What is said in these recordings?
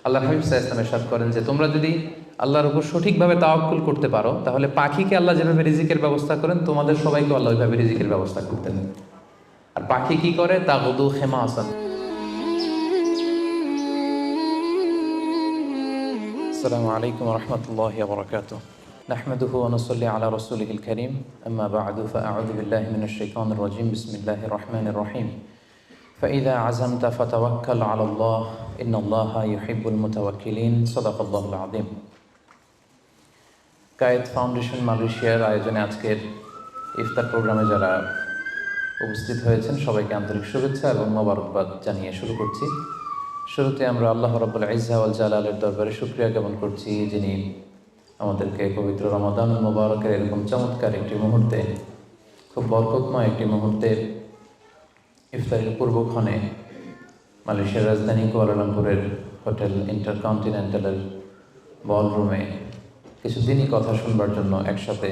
আল্লাহ হাবিব সাল্লাল্লাহু আলাইহি ওয়াসাল্লাম ইরশাদ করেন যে তোমরা যদি আল্লাহর উপর সঠিকভাবে তাওয়াক্কুল করতে পারো, তাহলে পাখিকে আল্লাহ যেভাবে রিজিকের ব্যবস্থা করেন, তোমাদের সবাইকে আল্লাহ ওইভাবে রিজিকের ব্যবস্থা করতেন। আর পাখি কি করে? তাগুদু খিমাসান। আসসালামু আলাইকুম ওয়া রাহমাতুল্লাহি ওয়া বারাকাতুহু। নাহমাদুহু ওয়া নুসাল্লি আলা রাসূলিহিল কারীম, আম্মা বা'দু, ফাআউযু বিল্লাহি মিনাশ শাইতানির রাজীম। বিসমিল্লাহির রাহমানির রাহিম। فإذا عزمت فتوكل على الله إن الله يحب المتوكلين صدق الله العظيم। কায়েদ ফাউন্ডেশন মালয়েশিয়ার আয়োজনে আজকের ইফতার প্রোগ্রামে যারা উপস্থিত হয়েছেন সবাইকে আন্তরিক শুভেচ্ছা এবং মোবারকবাদ জানিয়ে শুরু করছি। শুরুতে আমরা আল্লাহ রাব্বুল ইজ্জা ওয়াল জালালের দরবারে শুকরিয়া জ্ঞাপন করছি, যিনি আমাদেরকে পবিত্র রমাদান মুবারকের এরকম চমৎকার একটি মুহূর্তে, খুব বরকতময় একটি মুহূর্তে ইফতারের পূর্বক্ষণে মালয়েশিয়ার রাজধানী কুয়ালালামপুরের হোটেল ইন্টারকন্টিনেন্টালের বলরুমে কিছুদিনই কথা শুনবার জন্য একসাথে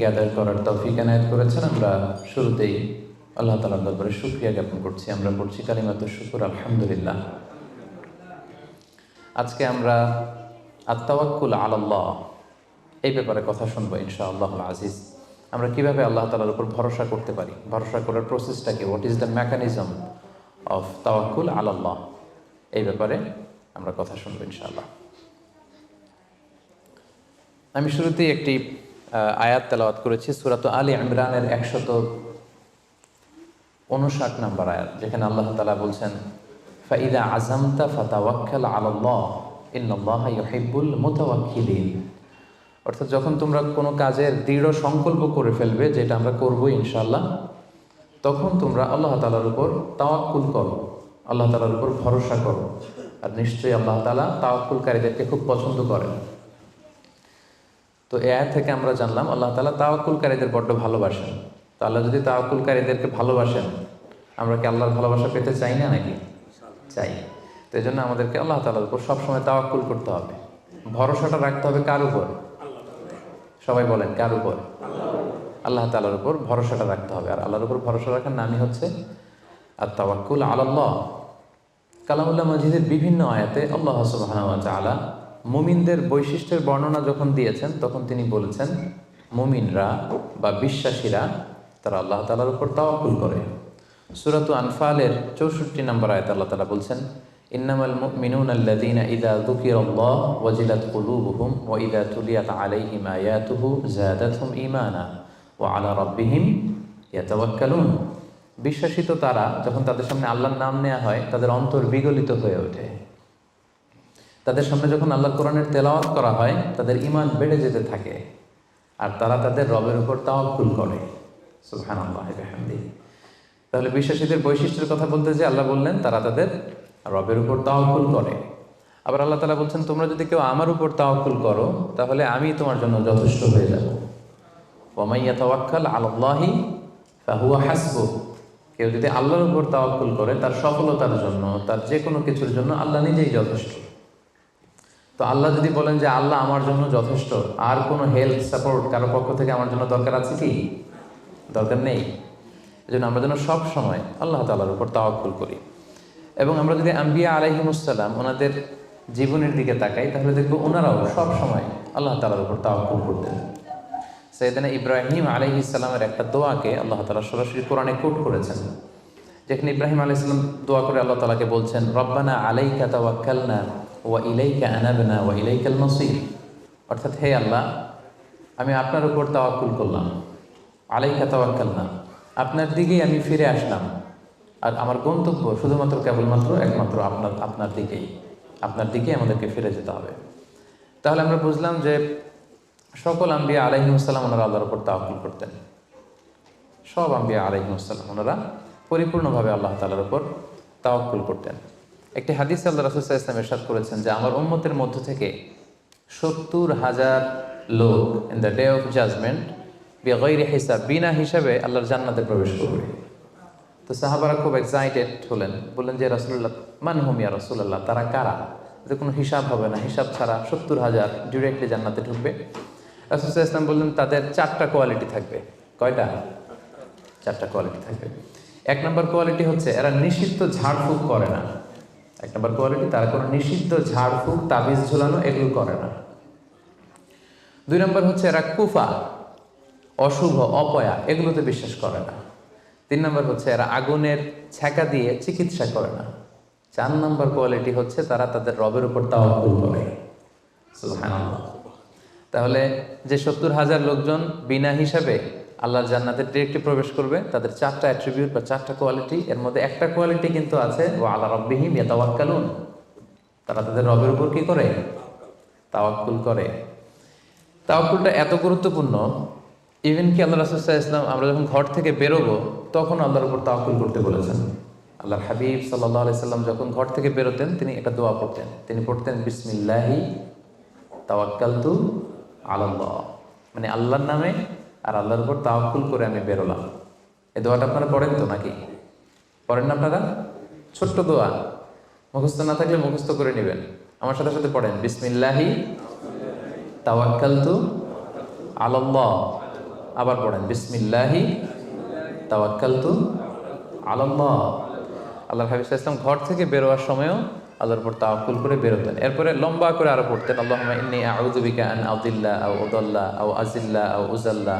গ্যাদার করার তৌফিক এনায়েত করেছেন। আমরা শুরুতেই আল্লাহ তাআলার দরবারে শুকরিয়া জ্ঞাপন করছি। আমরা পড়ছি কালিমাতুশ শুকর, আলহামদুলিল্লাহ। আজকে আমরা আত-তাওয়াক্কুল আলাল্লাহ এই ব্যাপারে কথা শুনবো ইনশাআল্লাহুল আজিজ। আমরা কিভাবে আল্লাহ তাআলার উপর ভরসা করতে পারি, ভরসা করার প্রসেসটা কি, what is the mechanism of তাওয়াক্কুল আলাল্লাহ, এই ব্যাপারে আমরা কথা শুনবো ইনশাআল্লাহ। আমি শুরুতেই একটি আয়াত তেলাওয়াত করেছি, সূরা আলে ইমরানের 159 নম্বর আয়াত, যেখানে আল্লাহ তাআলা বলছেন ফাইদা আযামতা ফাতাওয়াক্কাল আলাল্লাহ ইন্নাল্লাহা ইউহিব্বুল মুতাওয়াক্কিলিন। অর্থাৎ যখন তোমরা কোনো কাজের দৃঢ় সংকল্প করে ফেলবে যে এটা আমরা করবো ইনশাআল্লাহ, তখন তোমরা আল্লাহ তাআলার উপর তাওয়াক্কুল করো, আল্লাহ তাআলার উপর ভরসা করো। আর নিশ্চয়ই আল্লাহ তাআলা তাওয়াক্কুলকারীদেরকে খুব পছন্দ করেন। তো এই আয়াত থেকে আমরা জানলাম আল্লাহ তাআলা তাওয়াক্কুলকারীদের বড্ড ভালোবাসেন। তো আল্লাহ যদি তাওয়াক্কুলকারীদেরকে ভালোবাসেন, আমরা কি আল্লাহর ভালোবাসা পেতে চাই না নাকি? চাই। তো এই জন্য আমাদেরকে আল্লাহ তাআলার উপর সবসময় তাওয়াক্কুল করতে হবে। ভরসাটা রাখতে হবে কার উপর? সবাই বলেন, কার উপর? আল্লাহ তাআলার উপর ভরসাটা রাখতে হবে। আর আল্লাহর উপর ভরসা রাখার নামই হচ্ছে আত-তাওয়াক্কুল আলাল্লাহ। কালামুল্লাহ মাজিদের বিভিন্ন আয়াতে আল্লাহ সুবহানাহু ওয়া তাআলা মুমিনদের বৈশিষ্ট্যের বর্ণনা যখন দিয়েছেন, তখন তিনি বলেছেন মুমিনরা বা বিশ্বাসীরা তারা আল্লাহ তাআলার উপর তাওয়াক্কুল করে। সূরাত আনফালের 64 নম্বর আয়াতে আল্লাহ তাআলা বলছেন ইন্নামাল মুমিনুনা আল্লাযীনা ইযা যুকিরাল্লাহু ওয়াজিলাত কুলুবুহুম ওয়া ইযা তুলিয়াত আলাইহিম আয়াতুহু যাদাতহুম ঈমানা ওয়া আলা রাব্বিহিম ইয়াতাওয়াক্কালুন। বিশ্বাসী তো তারা, যখন তাদের সামনে আল্লাহর নাম নেওয়া হয় তাদের অন্তর বিগলিত হয়ে ওঠে। তাদের সামনে যখন আল্লাহর কোরআনের তেলাওয়াত করা হয় তাদের ঈমান বেড়ে যেতে থাকে, আর তারা তাদের রবের উপর তাওয়াক্কুল করে। সুবহানাল্লাহি ওয়া বিহামদিহি। তাহলে বিশ্বাসীদের বৈশিষ্ট্যের কথা বলতে যে আল্লাহ বললেন তারা তাদের রবের উপর তাওয়াক্কুল করে। আবার আল্লাহ তাআলা বলছেন তোমরা যদি কেউ আমার উপর তাওয়াক্কুল করো তাহলে আমি তোমার জন্য যথেষ্ট হয়ে যাব। ওয়া মান ইয়াতাওয়াক্কাল আলাল্লাহি ফাহুয়া হাসবুহ। কেউ যদি আল্লাহর উপর তাওয়াক্কুল করে তার সফলতার জন্য, তার যে কোনো কিছুর জন্য আল্লাহ নিজেই যথেষ্ট। তো আল্লাহ যদি বলেন যে আল্লাহ আমার জন্য যথেষ্ট, আর কোনো হেল্প সাপোর্ট কারো পক্ষ থেকে আমার জন্য দরকার আছে কি? দরকার নেই। এই জন্য আমরা যেন সব সময় আল্লাহ তাআলার উপর তাওয়াক্কুল করি। এবং আমরা যদি আম্বিয়া আলাইহিমুসসালাম ওনাদের জীবনের দিকে তাকাই, তাহলে দেখবো ওনারাও সব সময় আল্লাহ তাআলার উপর তাওয়াক্কুল করতেন। সাইয়েদনা ইব্রাহিম আলাইহিস সালামের একটা দোয়াকে আল্লাহ তাআলা সরাসরি কোরআনে কোট করেছেন, যেখানে ইব্রাহিম আলাইহিস সালাম দোয়া করে আল্লাহ তাআলাকে বলছেন রব্বানা আলাইকা তাওয়াক্কালনা ওয়া ইলাইকা আনাবনা ওয়া ইলাইকাল মাসির। অর্থাৎ হে আল্লাহ, আমি আপনার উপর তাওয়াক্কুল করলাম, আলাইকা তাওয়াক্কালনা, আপনার দিকেই আমি ফিরে আসলাম, আর আমার গন্তব্য শুধুমাত্র কেবলমাত্র একমাত্র আপনার দিকেই আমাদেরকে ফিরে যেতে হবে। তাহলে আমরা বুঝলাম যে সকল আম্বিয়া আলাইহিমুসসালাম ওনারা আল্লাহর উপর তাওয়াক্কুল করতেন। সব আম্বিয়া আলাইহিমুসসালাম ওনারা পরিপূর্ণভাবে আল্লাহ তাআলার উপর তাওয়াক্কুল করতেন। একটি হাদিস আল্লাহ রাসূল সাল্লাল্লাহু আলাইহি ওয়াসাল্লাম ইরশাদ করেছেন যে আমার উম্মতের মধ্য থেকে 70,000 লোক in the day of judgement বিগাইরি হিসাব, বিনা হিসাবে আল্লাহর জান্নাতে প্রবেশ করবে। তো সাহাবারা খুব এক্সাইটেড হলেন, বললেন যে রাসূলুল্লাহ মান হুম ইয়া রাসূলুল্লাহ, তারা কারা? এতে কোনো হিসাব হবে না, হিসাব ছাড়া 70,000 ডিরেক্টলি জান্নাতে ঢুকবে। রাসূল সাল্লাল্লাহু আলাইহি ওয়াসাল্লাম বললেন তাদের 4টা কোয়ালিটি থাকবে। কয়টা? 4টা কোয়ালিটি থাকবে। 1 নম্বর কোয়ালিটি হচ্ছে এরা নিষিদ্ধ ঝাড়ফুঁক করে না। এক নম্বর কোয়ালিটি, তারা কোনো নিষিদ্ধ ঝাড়ফুঁক তাবিজ ঝুলানো এগুলো করে না। 2 নম্বর হচ্ছে এরা কুফা, অশুভ, অপয়া এগুলোতে বিশ্বাস করে না। 3 নম্বর হচ্ছে এরা আগুনের ছ্যাঁকা দিয়ে চিকিৎসা করে না। 4 নম্বর কোয়ালিটি হচ্ছে তারা তাদের রবের উপর তাওয়াক্কুল করে। সুবহানাল্লাহ। তাহলে যে 70,000 লোকজন বিনা হিসাবে আল্লাহর জান্নাতে ডিরেক্টলি প্রবেশ করবে, তাদের 4টা অ্যাট্রিবিউট বা 4টা কোয়ালিটি, এর মধ্যে একটা কোয়ালিটি কিন্তু আছে ওয়া আলা রাব্বিহিম ইয়াতাওয়াক্কালুন, তারা তাদের রবের উপর কি করে? তাওয়াক্কুল করে। তাওয়াক্কুলটা এত গুরুত্বপূর্ণ, ইভেন কি আল্লাহ রাসূল সাল্লাল্লাহু আলাইহি ওয়াসাল্লাম আমরা যখন ঘর থেকে বেরোবো তখন আল্লাহর উপর তাওয়াক্কুল করতে বলেছেন। আল্লাহর হাবিব সাল্লাল্লাহু আলাইহি সাল্লাম যখন ঘর থেকে বেরোতেন তিনি একটা দোয়া পড়তেন, তিনি পড়তেন বিসমিল্লাহি তাওয়াক্কালতু আলাল্লাহ, মানে আল্লাহর নামে আর আল্লাহর উপর তাওয়াক্কুল করে আমি বেরোলাম। এই দোয়াটা আপনারা পড়েন তো নাকি? পড়েন না আপনারা? ছোট্ট দোয়া, মুখস্থ না থাকলে মুখস্থ করে নেবেন। আমার সাথে সাথে পড়েন বিসমিল্লাহি তাওয়াক্কালতু আলাল্লাহ। আবার পড়েন বিসমিল্লাহি তাওয়াক্কালতু আলাল্লাহ। আল্লাহর হাবিব সাল্লাল্লাহু আলাইহি ওয়াসাল্লাম ঘর থেকে বেরোয়ার সময়ও আল্লাহর উপর তাওয়াক্কুল করে বেরোতেন। এরপরে লম্বা করে আরো পড়তেন আল্লাহুম্মা ইন্নী আউযু বিকা আন আযিল্লা আও উযাল্লা আও আযিল্লা আও উযাল্লা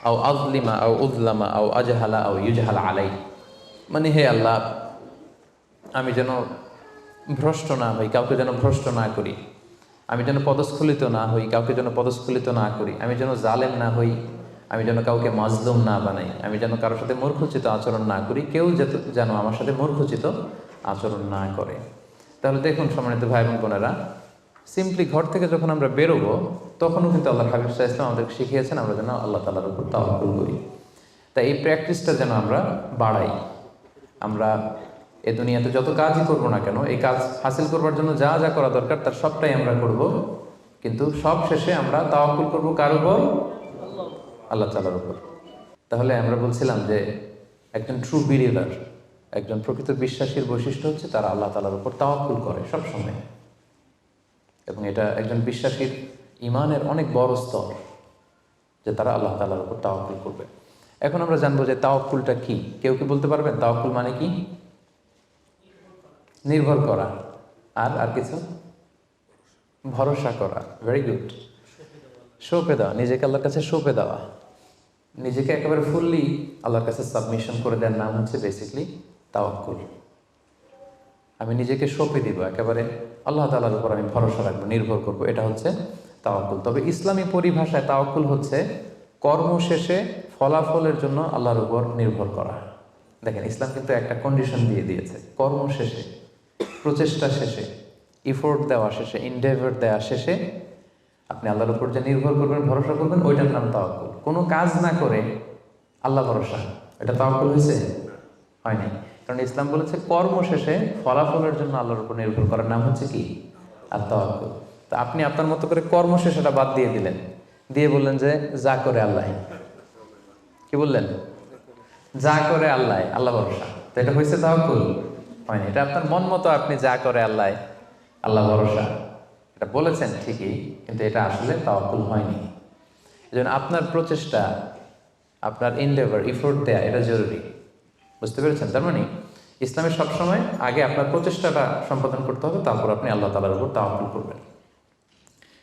আও আযলিমা আও উযলামা আও আজহালা আও ইউজহালা আলাই, মানে হে আল্লাহ আমি যেন ভ্রষ্ট না হই, কাউকে যেন ভ্রষ্ট না করি, আমি যেন পদস্খলিত না হই, কাউকে যেন পদস্খলিত না করি, আমি যেন জালেম না হই, আমি যেন কাউকে মাজলুম না বানাই, আমি যেন কারোর সাথে মূর্খোচিত আচরণ না করি, কেউ যেন আমার সাথে মূর্খোচিত আচরণ না করে। তাহলে দেখুন সম্মানিত ভাই এবং বোনেরা, সিম্পলি ঘর থেকে যখন আমরা বেরোবো তখনও কিন্তু আল্লাহ হাবিব সাল্লাল্লাহু আলাইহি ওয়াসাল্লাম আমাদেরকে শিখিয়েছেন আমরা যেন আল্লাহ তাআলার উপর তাওয়াক্কুল করি। তাই এই প্র্যাকটিসটা যেন আমরা বাড়াই। আমরা এ দুনিয়াতে যত কাজই করবো না কেন, এই কাজ হাসিল করবার জন্য যা যা করা দরকার তার সবটাই আমরা করব, কিন্তু সব শেষে আমরা তাওয়াক্কুল করবো কার উপর? আল্লাহ তাআলার উপর। তাহলে আমরা বলছিলাম যে একজন ট্রু বিলিভার, একজন প্রকৃত বিশ্বাসীর বৈশিষ্ট্য হচ্ছে তারা আল্লাহ তাআলার উপর তাওয়াক্কুল করে সবসময়, এবং এটা একজন বিশ্বাসীর ঈমানের অনেক বড় স্তর যে তারা আল্লাহ তাআলার উপর তাওয়াক্কুল করবে। এখন আমরা জানবো যে তাওয়াক্কুলটা কি। কেউ কি বলতে পারবেন তাওয়াক্কুল মানে কি? নির্ভর করা, আর কিছু? ভরসা করা। Very good. সঁপে দেওয়া, নিজেকে আল্লাহর কাছে সঁপে দেওয়া, নিজেকে একেবারে ফুললি আল্লাহর কাছে সাবমিশন করে দেওয়ার নাম হচ্ছে বেসিকলি তাওয়াক্কুল। আমি নিজেকে সঁপে দিব, একেবারে আল্লাহ তাআলার উপর আমি ভরসা রাখবো, নির্ভর করবো, এটা হচ্ছে তাওয়াক্কুল। তবে ইসলামী পরিভাষায় তাওয়াক্কুল হচ্ছে কর্ম শেষে ফলাফলের জন্য আল্লাহর উপর নির্ভর করা। দেখেন ইসলাম কিন্তু একটা কন্ডিশন দিয়ে দিয়েছে, কর্ম শেষে, প্রচেষ্টা শেষে, ইফোর্ট দেওয়া শেষে, ইনডেভার দেওয়া শেষে আপনি আল্লাহর উপর যে নির্ভর করবেন, ভরসা করবেন, ওইটার নাম তাওয়াক্কুল। কোনো কাজ না করে আল্লাহ ভরসা, এটা তাওয়াক্কুল হয়েছে? হয়নি। কারণ ইসলাম বলেছে কর্ম শেষে ফলাফলের জন্য আল্লাহর উপর নির্ভর করার নাম হচ্ছে কি? আর তাওয়াক্কুল। তা আপনি আপনার মতো করে কর্ম শেষেটা বাদ দিয়ে দিলেন, দিয়ে বললেন যে যা করে আল্লাহ। কি বললেন? যা করে আল্লাহ, আল্লাহ ভরসা। তো এটা হয়েছে তাওয়াক্কুল? হয়নি। এটা আপনার মন মতো আপনি যা করে আল্লাহ, আল্লাহ ভরসা, এটা বলেছেন ঠিকই, কিন্তু এটা আসলে তাওয়াক্কুল হয়নি। এজন্য আপনার প্রচেষ্টা, আপনার এনডেভার, ইফোর্ট দেয়া এটা জরুরি। বুঝতে পেরেছেন? তার মানে ইসলামে সবসময় আগে আপনার প্রচেষ্টাটা সম্পাদন করতে হবে, তারপর আপনি আল্লাহ তাআলার উপর তাওয়াক্কুল করবেন।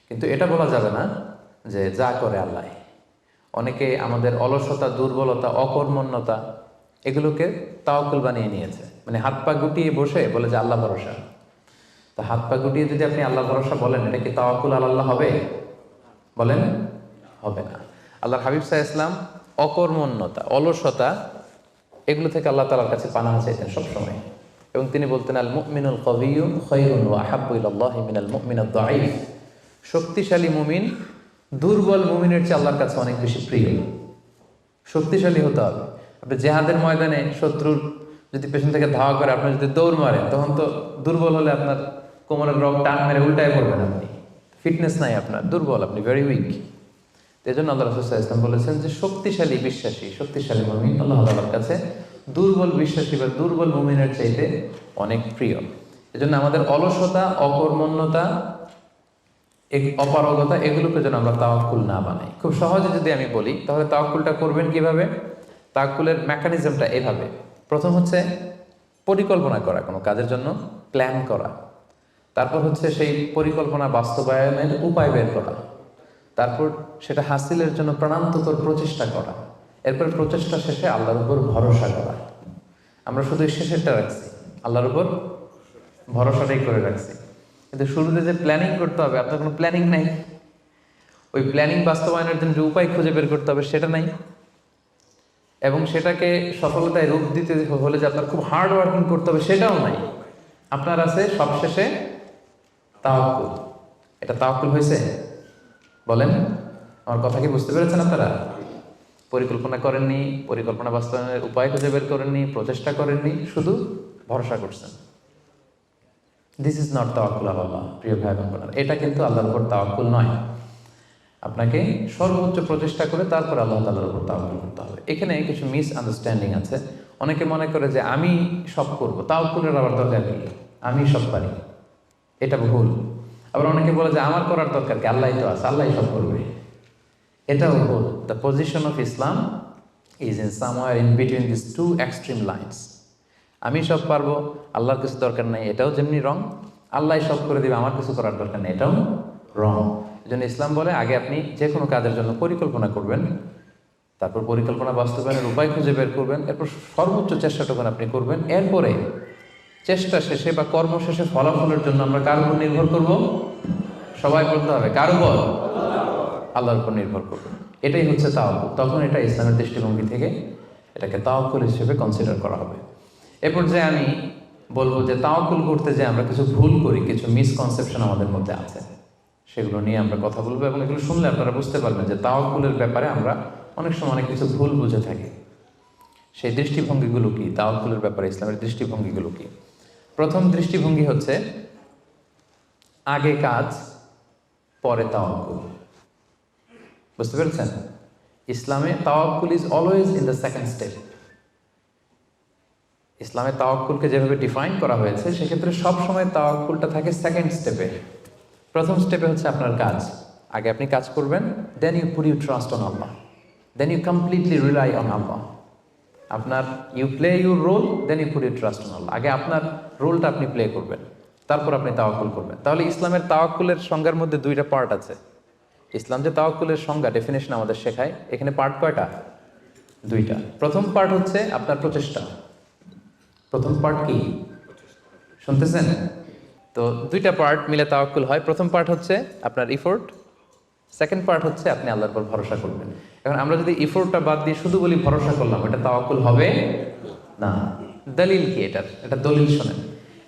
কিন্তু এটা বলা যাবে না যে যা করে আল্লাহ। অনেকে আমাদের অলসতা, দুর্বলতা, অকর্মণ্যতা এগুলোকে তাওয়াক্কুল বানিয়ে নিয়েছে। মানে হাত পা গুটিয়ে বসে বলে যে আল্লাহ ভরসা। তো হাত পা গুটিয়ে যদি আপনি আল্লাহ ভরসা বলেন, এটা কি তাওয়াক্কুল আলাল্লাহ হবে? বলেন, হবে না। আল্লাহর হাবিব সাল্লাল্লাহু আলাইহি ওয়াসাল্লাম অকর্মণ্যতা, অলসতা এগুলো থেকে আল্লাহ তাআলার কাছে পানাহ চাইতেন সবসময়, এবং তিনি বলতেন আল মুমিনুল কওয়িয়্যু খায়রুন ওয়া আহাব্বু ইলাল্লাহি মিনাল মুমিনিদ দাঈফ। শক্তিশালী মুমিন দুর্বল মুমিনের চেয়ে আল্লাহর কাছে অনেক বেশি প্রিয়। শক্তিশালী হতে হবে। আপনি জেহাদের ময়দানে শত্রুর যদি পেছন থেকে ধাওয়া করে আপনি যদি দৌড় মারেন, তখন তো দুর্বল হলে আপনার কোমরের রগ টান মেরে উল্টায় পড়বেন, আপনি ফিটনেস নাই, আপনার দুর্বল, আপনি ভেরি উইক। এই জন্য আল্লাহ রাসূল সাল্লাল্লাহু আলাইহি ওয়াসাল্লাম বলেছেন যে শক্তিশালী বিশ্বাসী, শক্তিশালী মুমিন আল্লাহ তাআলার কাছে দুর্বল বিশ্বাসী বা দুর্বল মুমিনের চাইতে অনেক প্রিয়। এজন্য আমাদের অলসতা, অকর্মণ্যতা, অপারগতা এগুলোকে যেন আমরা তাওয়াক্কুল না বানাই। খুব সহজে যদি আমি বলি তাহলে তাওয়াক্কুলটা করবেন কিভাবে? তাওয়াক্কুলের মেকানিজমটা এভাবে। প্রথম হচ্ছে পরিকল্পনা করা, কোনো কাজের জন্য প্ল্যান করা, তারপর হচ্ছে সেই পরিকল্পনা বাস্তবায়নের উপায় বের করা, তারপর সেটা হাসিলের জন্য প্রাণান্তকর প্রচেষ্টা করা, এরপর প্রচেষ্টা শেষে আল্লাহর উপর ভরসা করা। আমরা শুধু শেষেরটা রাখছি, আল্লাহর উপর ভরসাটাই করে রাখছি, কিন্তু শুরুতে যে প্ল্যানিং করতে হবে, আপনার কোনো প্ল্যানিং নাই। ওই প্ল্যানিং বাস্তবায়নের জন্য যে উপায় খুঁজে বের করতে হবে সেটা নাই, এবং সেটাকে সফলতায় রূপ দিতে হলে যে আপনার খুব হার্ড ওয়ার্কিং করতে হবে সেটাও নাই। আপনার আছে সবশেষে তাওয়াক্কুল। এটা তাওয়াক্কুল হয়েছে? বলেন, আমার কথা কি বুঝতে পেরেছেন আপনারা? পরিকল্পনা করেননি, পরিকল্পনা বাস্তবায়নের উপায় খুঁজে বের করেননি, প্রচেষ্টা করেননি, শুধু ভরসা করছেন। দিস ইজ নট তাওয়াক্কুল আল্লাহ। প্রিয় ভাই বোনেরা, এটা কিন্তু আল্লাহর উপর তাওয়াক্কুল নয়। আপনাকে সর্বোচ্চ প্রচেষ্টা করে তারপর আল্লাহ তাআলার উপর তাওয়াক্কুল করতে হবে। এখানে কিছু মিস আন্ডারস্ট্যান্ডিং আছে। অনেকে মনে করে যে আমি সব করব, তাওয়াক্কুলের আবার দরকার কি, আমি সব পারি, এটা ভুল। আবার অনেকে বলে যে আমার করার দরকার কি, আল্লাহই তো আছে, আল্লাহই সব করবে, এটাও ভুল। The position of Islam is in somewhere in between this two extreme lines. আমি সব পারবো, আল্লাহর কিছু দরকার নেই, এটাও যেমনি রং। আল্লাহ সব করে দিবে, আমার কিছু করার দরকার নেই, এটাও রং। এই জন্য ইসলাম বলে আগে আপনি যে কোনো কাজের জন্য পরিকল্পনা করবেন, তারপর পরিকল্পনা বাস্তবায়নের উপায় খুঁজে বের করবেন, এরপর সর্বোচ্চ চেষ্টাটুকু আপনি করবেন। এরপরে চেষ্টা শেষে বা কর্ম শেষে ফলাফলের জন্য আমরা কার উপর নির্ভর করব? সবাই বলতে হবে কার উপর? আল্লাহর উপর নির্ভর করব। এটাই হচ্ছে তাওয়াক্কুল। তখন এটা ইসলামের দৃষ্টিভঙ্গি থেকে এটাকে তাওয়াক্কুল হিসেবে কনসিডার করা হবে। এরপর যে আমি বলবো যে তাওয়াক্কুল করতে যে আমরা কিছু ভুল করি, কিছু মিসকনসেপশন আমাদের মধ্যে আছে, সেগুলো নিয়ে আমরা কথা বলবো, এবং এগুলো শুনলে আপনারা বুঝতে পারবেন যে তাওয়াক্কুলের ব্যাপারে আমরা অনেক সময় অনেক কিছু ভুল বুঝে থাকি। সেই দৃষ্টিভঙ্গিগুলো কি, তাওয়াক্কুলের ব্যাপারে ইসলামের দৃষ্টিভঙ্গিগুলো কি? প্রথম দৃষ্টিভঙ্গি হচ্ছে আগে কাজ পরে তাওয়াক্কুল। বুঝতে পেরেছেন? ইসলামে তাওয়াক্কুল is always in the second step. ইসলামে তাওয়াক্কুলকে যেভাবে ডিফাইন করা হয়েছে, সেক্ষেত্রে সবসময় তাওয়াক্কুলটা থাকে সেকেন্ড স্টেপে। প্রথম স্টেপে হচ্ছে আপনার কাজ। আগে আপনি কাজ করবেন, then you put you trust on Allah, then you completely rely on Allah. আপনার you play your role, then you put you trust on Allah. আগে আপনার রোলটা আপনি প্লে করবেন, তারপর আপনি তাওয়াক্কুল করবেন। তাহলে ইসলামের তাওয়াক্কুলের সংজ্ঞার মধ্যে দুইটা পার্ট আছে। ইসলাম যে তাওয়াক্কুলের সংজ্ঞা, ডেফিনেশন আমাদের শেখায়, এখানে পার্ট কয়টা? দুইটা। প্রথম পার্ট হচ্ছে আপনার প্রচেষ্টা। প্রথম পার্ট কি শুনতেছেন? তো দুইটা পার্ট মিলে তাওয়াক্কুল হয়। প্রথম পার্ট হচ্ছে আপনার ইফোর্ট, সেকেন্ড পার্ট হচ্ছে আপনি আল্লাহর উপর ভরসা করবেন। এখন আমরা যদি ইফোর্টটা বাদ দিয়ে শুধু বলি ভরসা করলাম, এটা তাওয়াক্কুল হবে না। দলিল কি এটার? এটা দলিল শোনেন।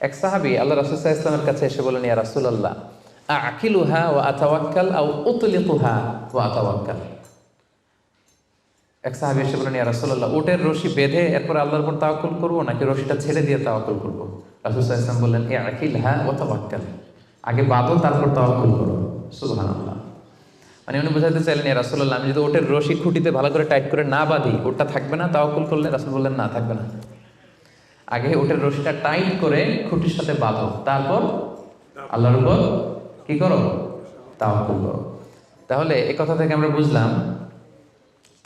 এক সাহাবী আল্লাহ রাসূল সাল্লাল্লাহু আলাইহি ওয়াসাল্লামের কাছে এসে বলেন, ইয়া রাসূলুল্লাহ, আকিলুহা ওয়া আতাওয়াক্কাল আও উতলিকুহা ওয়া আতাওয়াক্কাল। এক সাহাবী এসে বলেন, ইয়া রাসূলুল্লাহ, উটের রশি বেঁধে এরপর আল্লাহর উপর তাওয়াক্কুল করবো, নাকি রশিটা ছেড়ে দিয়ে তাওয়াক্কুল করবো? রাসূল সাল্লাল্লাহু আলাইহি ওয়াসাল্লাম বললেন, আকিলহা ওয়া তাওয়াক্কাল, আগে বাঁধো তারপর তাওয়াক্কুল করো। সুবহানাল্লাহ। মানে উনি বোঝাতে চাইলেন, ইয়া রাসূলুল্লাহ, আমি যদি ওটের রশি খুঁটিতে ভালো করে টাইট করে না বাঁধি, ওটা থাকবে না তাওয়াক্কুল করলে? রাসূল বললেন, না, থাকবে না। আগে ওটের রশিটা টাইট করে খুঁটির সাথে বাঁধো, তারপর আল্লাহর উপর কি করো? তাওয়াক্কুল করো। তাহলে এই কথা থেকে আমরা বুঝলাম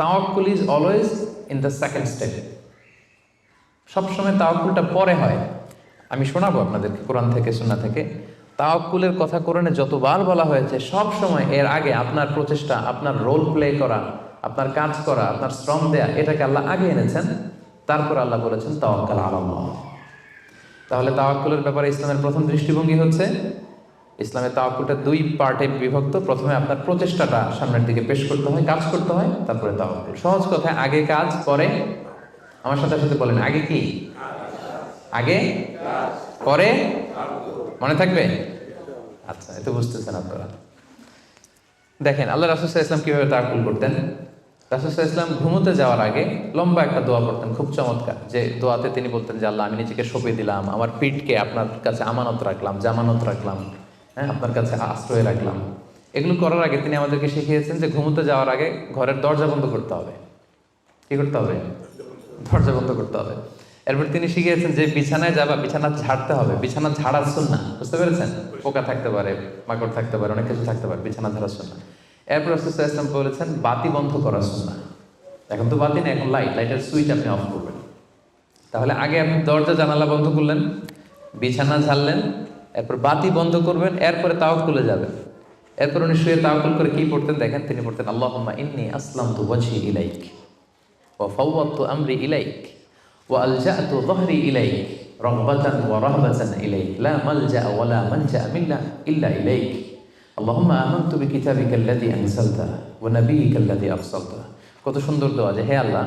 তাওয়াক্কুল is always in the second step. সবসময় তাওয়াক্কুলটা পরে হয়। আমি শোনাবো আপনাদেরকে কোরআন থেকে, সুন্নাহ থেকে। তাওয়াক্কুলের কথা কোরআনে যতবার বলা হয়েছে, সব সময় এর আগে আপনার প্রচেষ্টা, আপনার রোল প্লে করা, আপনার কাজ করা, আপনার শ্রম দেয়া, এটাকে আল্লাহ আগে এনেছেন, তারপর আল্লাহ বলেছেন তাওয়াক্কাল আলাল্লাহ। তাহলে তাওয়াক্কুলের ব্যাপারে ইসলামের প্রথম দৃষ্টিভঙ্গি হচ্ছে, ইসলামের তাওয়াক্কুলটা দুই পার্টে বিভক্ত। প্রথমে আপনার প্রচেষ্টাটা সামনের দিকে পেশ করতে হয়, কাজ করতে হয়, তারপরে তাওয়াক্কুল। সহজ কথায় আগে কাজ পরে, আমার সাথে সাথে বলেন, আগে কি? আগে পরে, মনে থাকবে? আচ্ছা, এত বুঝতেছেন আপনারা। দেখেন আল্লাহ রাসূল সাল্লাল্লাহু আলাইহি ওয়াসাল্লাম কিভাবে তাওয়াক্কুল করতেন। রাসূল সাল্লাল্লাহু আলাইহি ওয়াসাল্লাম ঘুমোতে যাওয়ার আগে লম্বা একটা দোয়া পড়তেন, খুব চমৎকার। যে দোয়াতে তিনি বলতেন যে, আল্লাহ, আমি নিজেকে সঁপে দিলাম, আমার পিঠকে আপনার কাছে আমানত রাখলাম, জামানত রাখলাম, হ্যাঁ, আপনার কাছে আশ্রয় রাখলাম। এগুলো করার আগে তিনি আমাদেরকে শিখিয়েছেন যে ঘুমোতে যাওয়ার আগে ঘরের দরজা বন্ধ করতে হবে। কি করতে হবে? দরজা বন্ধ করতে হবে। এরপর তিনি শিখিয়েছেন যে বিছানায় যাবা, বিছানা ঝাড়তে হবে। বিছানা ঝাড়ার সুন্নাহ, বুঝতে পেরেছেন? পোকা থাকতে পারে, মাকড় থাকতে পারে, অনেক কিছু থাকতে পারে, বিছানা ঝাড়ার সুন্নাহ। এরপর রাসূল সাল্লাল্লাহু আলাইহি ওয়াসাল্লাম বলেছেন বাতি বন্ধ করার সুন্নাহ। এখন তো বাতি নেই, এখন লাইটের সুইচ আপনি অফ করবেন। তাহলে আগে আপনি দরজা জানালা বন্ধ করলেন, বিছানা ঝাড়লেন, এরপর বাতি বন্ধ করবেন, এরপরে তাওয়াক্কুলে যাবেন। এরপর উনি শুয়ে তাওয়াক্কুল করে কি পড়তেন দেখেন, তিনি পড়তেন আল্লাহুম্মা ইন্নী আসলামতু ওয়াজহি ইলাইক ওয়া ফাওয়াদতু আমরি ইলাইক ওয়া আলজা'তু যহরি ইলাইক রাগবাতান ওয়া রাহবাতান ইলাইক লা মালজা ওয়া লা মানজা মিন্না ইল্লা ইলাইক আল্লাহুম্মা আমানতু বিকিতাবিকা আল্লাযী আনজালতা ওয়া নাবিয়্যিকা আল্লাযী আরসালতা। কত সুন্দর দোয়া যে হে আল্লাহ,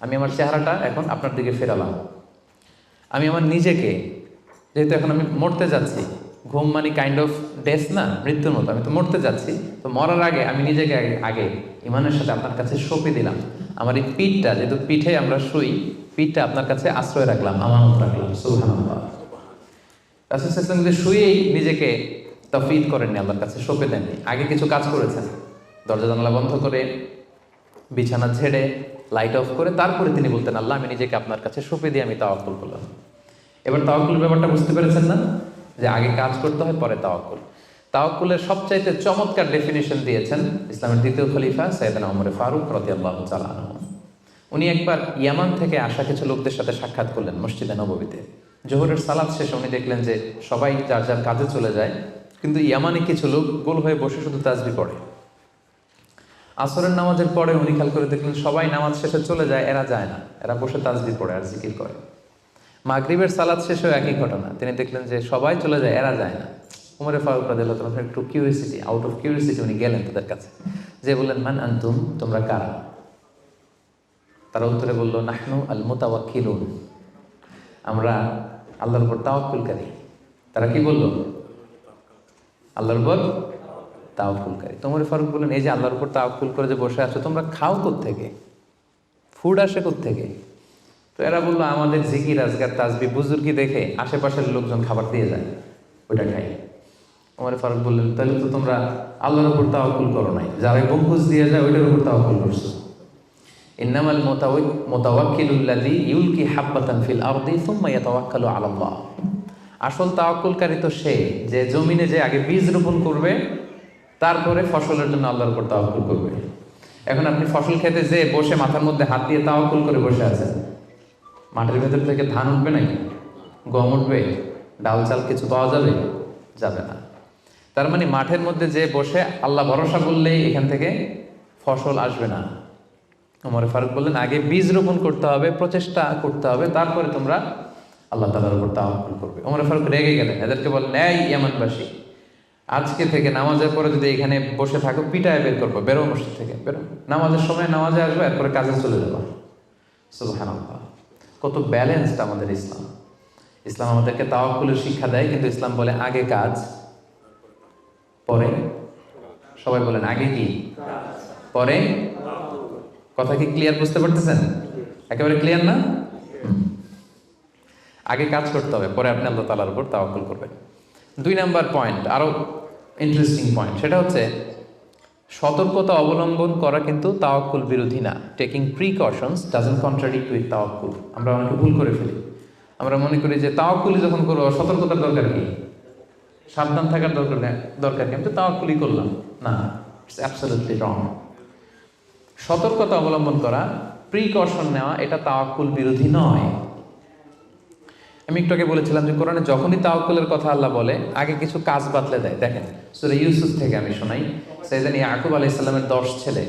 আমি আমার চেহারাটা এখন আপনার দিকে ফেরালাম। আমি আমার নিজেকে, যেহেতু এখন আমি মরতে যাচ্ছি, ঘুম মানে কাইন্ড অফ ডেথ না, মৃত্যুর মতো, আমি তো মরতে যাচ্ছি, তো মরার আগে আমি নিজেকে আগে ইমানের সাথে আপনার কাছে সঁপে দিলাম। আমার এই পিঠটা, যেহেতু পিঠে আমরা শুই, পিঠটা আপনার কাছে আশ্রয় রাখলাম, আমানত রাখলাম। সুবহানাল্লাহ। রাসূল সাল্লাল্লাহু আলাইহি ওয়াসাল্লাম যে শুয়েই নিজেকে তাফওয়ীদ করেননি, আল্লাহর কাছে সঁপে দেননি, আগে কিছু কাজ করেছেন। দরজা জানালা বন্ধ করে, বিছানা ঝেড়ে, লাইট অফ করে, তারপরে তিনি বলতেন আল্লাহ, আমি নিজেকে আপনার কাছে সঁপে দিয়ে আমি তাওয়াক্কুল করলাম। এবার তাওয়াক্কুল ব্যাপারটা বুঝতে পেরেছেন না, যে আগে কাজ করতে হয়, পরে তাওয়াক্কুল। তাওয়াক্কুলের সবচাইতে চমৎকার ডেফিনিশন দিয়েছেন ইসলামের দ্বিতীয় খলিফা সাইয়েদনা ওমর ফারুক রাদিয়াল্লাহু তাআলা আনহু। উনি একবার ইয়ামান থেকে আসা কিছু লোকদের সাথে সাক্ষাৎ করলেন মসজিদে নববীতে। জোহরের সালাত শেষে উনি দেখলেন যে সবাই যার যার কাজে চলে যায়, কিন্তু ইয়ামানে কিছু লোক গোল হয়ে বসে শুধু তাসবিহ পড়ে। আসরের নামাজের পরে উনি খেয়াল করে দেখলেন সবাই নামাজ শেষে চলে যায়, এরা যায় না, এরা বসে তাসবিহ পড়ে আর জিকির করে। মাগরিবের সালাত শেষেও একই ঘটনা, তিনি দেখলেন যে সবাই চলে যায়, এরা যায় না। উমরে ফারুক রাদিয়াল্লাহু তাআলা একটু কিউরিয়াসিটি, আউট অফ কিউরিয়াসিটি উনি গেলেন তাদের কাছে, যে বললেন মান আনতুম, তোমরা কারা? তারা উত্তরে বলল নাহনু আল মুতাওয়াক্কিলুন, আমরা আল্লাহর উপর তাওয়াক্কুলকারী। তারা কি বলল? আল্লাহর উপর তাওয়াক্কুলকারী। তো উমরে ফারুক বললেন এই যে আল্লাহর উপর তাওয়াক্কুল করে যে বসে আছো, তোমরা খাও কোত্থেকে? ফুড আসে কোত্থেকে? তো এরা বললো আমাদের জিকির আজকার তাসবিহ বুজুর্গি দেখে আশেপাশের লোকজন খাবার দিয়ে যায়, ওইটা খাই। ওমর ফারুক বললেন তাহলে তো তোমরা আল্লাহর উপর তাওয়াক্কুল করো নাই, যারা গম্বুজ দিয়ে যায় ওইটার উপর তাওয়াক্কুল করছো। ইন্নামাল মুতাওয়াক্কিলুল্লাযী ইউলকি হাব্বাতান ফিল আরদি সুম্মা ইয়াতাওয়াক্কালু আলাল্লাহ। আসল তাওয়াক্কুলকারী তো সে, যে জমিনে যে আগে বীজ রোপণ করবে, তারপরে ফসলের জন্য আল্লাহর উপর তাওয়াক্কুল করবে। এখন আপনি ফসল খেতে যে বসে মাথার মধ্যে হাত দিয়ে তাওয়াক্কুল করে বসে আছেন, মাঠের ভেতর থেকে ধান উঠবে নাকি? গম উঠবে? ডাল চাল কিছু পাওয়া যাবে? যাবে না। তার মানে মাঠের মধ্যে যে বসে আল্লাহ ভরসা করলেই এখান থেকে ফসল আসবে না। ওমর ফারুক বললেন আগে বীজ রোপণ করতে হবে, প্রচেষ্টা করতে হবে, তারপরে তোমরা আল্লাহ তাআলার উপর তাওয়াক্কুল করবে। ওমর ফারুক রেগে গেলেন, এদেরকে বললেন এই ইয়ামানবাসী, আজকে থেকে নামাজের পরে যদি এখানে বসে থাকো পিটায় বের করবো, বেরো মসজিদ থেকে, বেরো। নামাজের সময় নামাজে আসবে, এরপরে কাজে চলে যাবো। সুবহানাল্লাহ। কত ব্যালেন্সড আমাদের ইসলাম। ইসলাম আমাদেরকে তাওয়াক্কুলের শিক্ষা দেয়, কিন্তু ইসলাম বলে আগে কাজ পরে। সবাই বলেন আগে কি পরে? কথা কি ক্লিয়ার বুঝতে পারতেছেন? একেবারে ক্লিয়ার না? আগে কাজ করতে হবে, পরে আপনি আল্লাহ তাআলার উপর তাওয়াক্কুল করবেন। 2 নাম্বার পয়েন্ট, আরো ইন্টারেস্টিং পয়েন্ট, সেটা হচ্ছে সতর্কতা অবলম্বন করা কিন্তু তাওয়াক্কুল বিরোধী না। Taking precautions doesn't contradict with তাওয়াক্কুল। আমরা অনেকে ভুল করে ফেলি, আমরা মনে করি যে তাওয়াক্কুলই যখন করবো সতর্কতার দরকার কি, সাবধান থাকার দরকার কি, আমি তো তাওয়াক্কুলই করলাম। না, ইটস অ্যাবসলিউটলি রং। সতর্কতা অবলম্বন করা, প্রিকশন নেওয়া, এটা তাওয়াক্কুল বিরোধী নয়। আমি একটু আগে বলেছিলাম যে কোরআনে যখনই তাওয়াক্কুলের কথা আল্লাহ বলে আগে কিছু কাজ বাতলে দেয়। দেখেন সূরা ইউসুফ থেকে আমি শোনাই, সাইয়েদনা ইয়াকুব আলাইহিস সালামের 10 ছেলে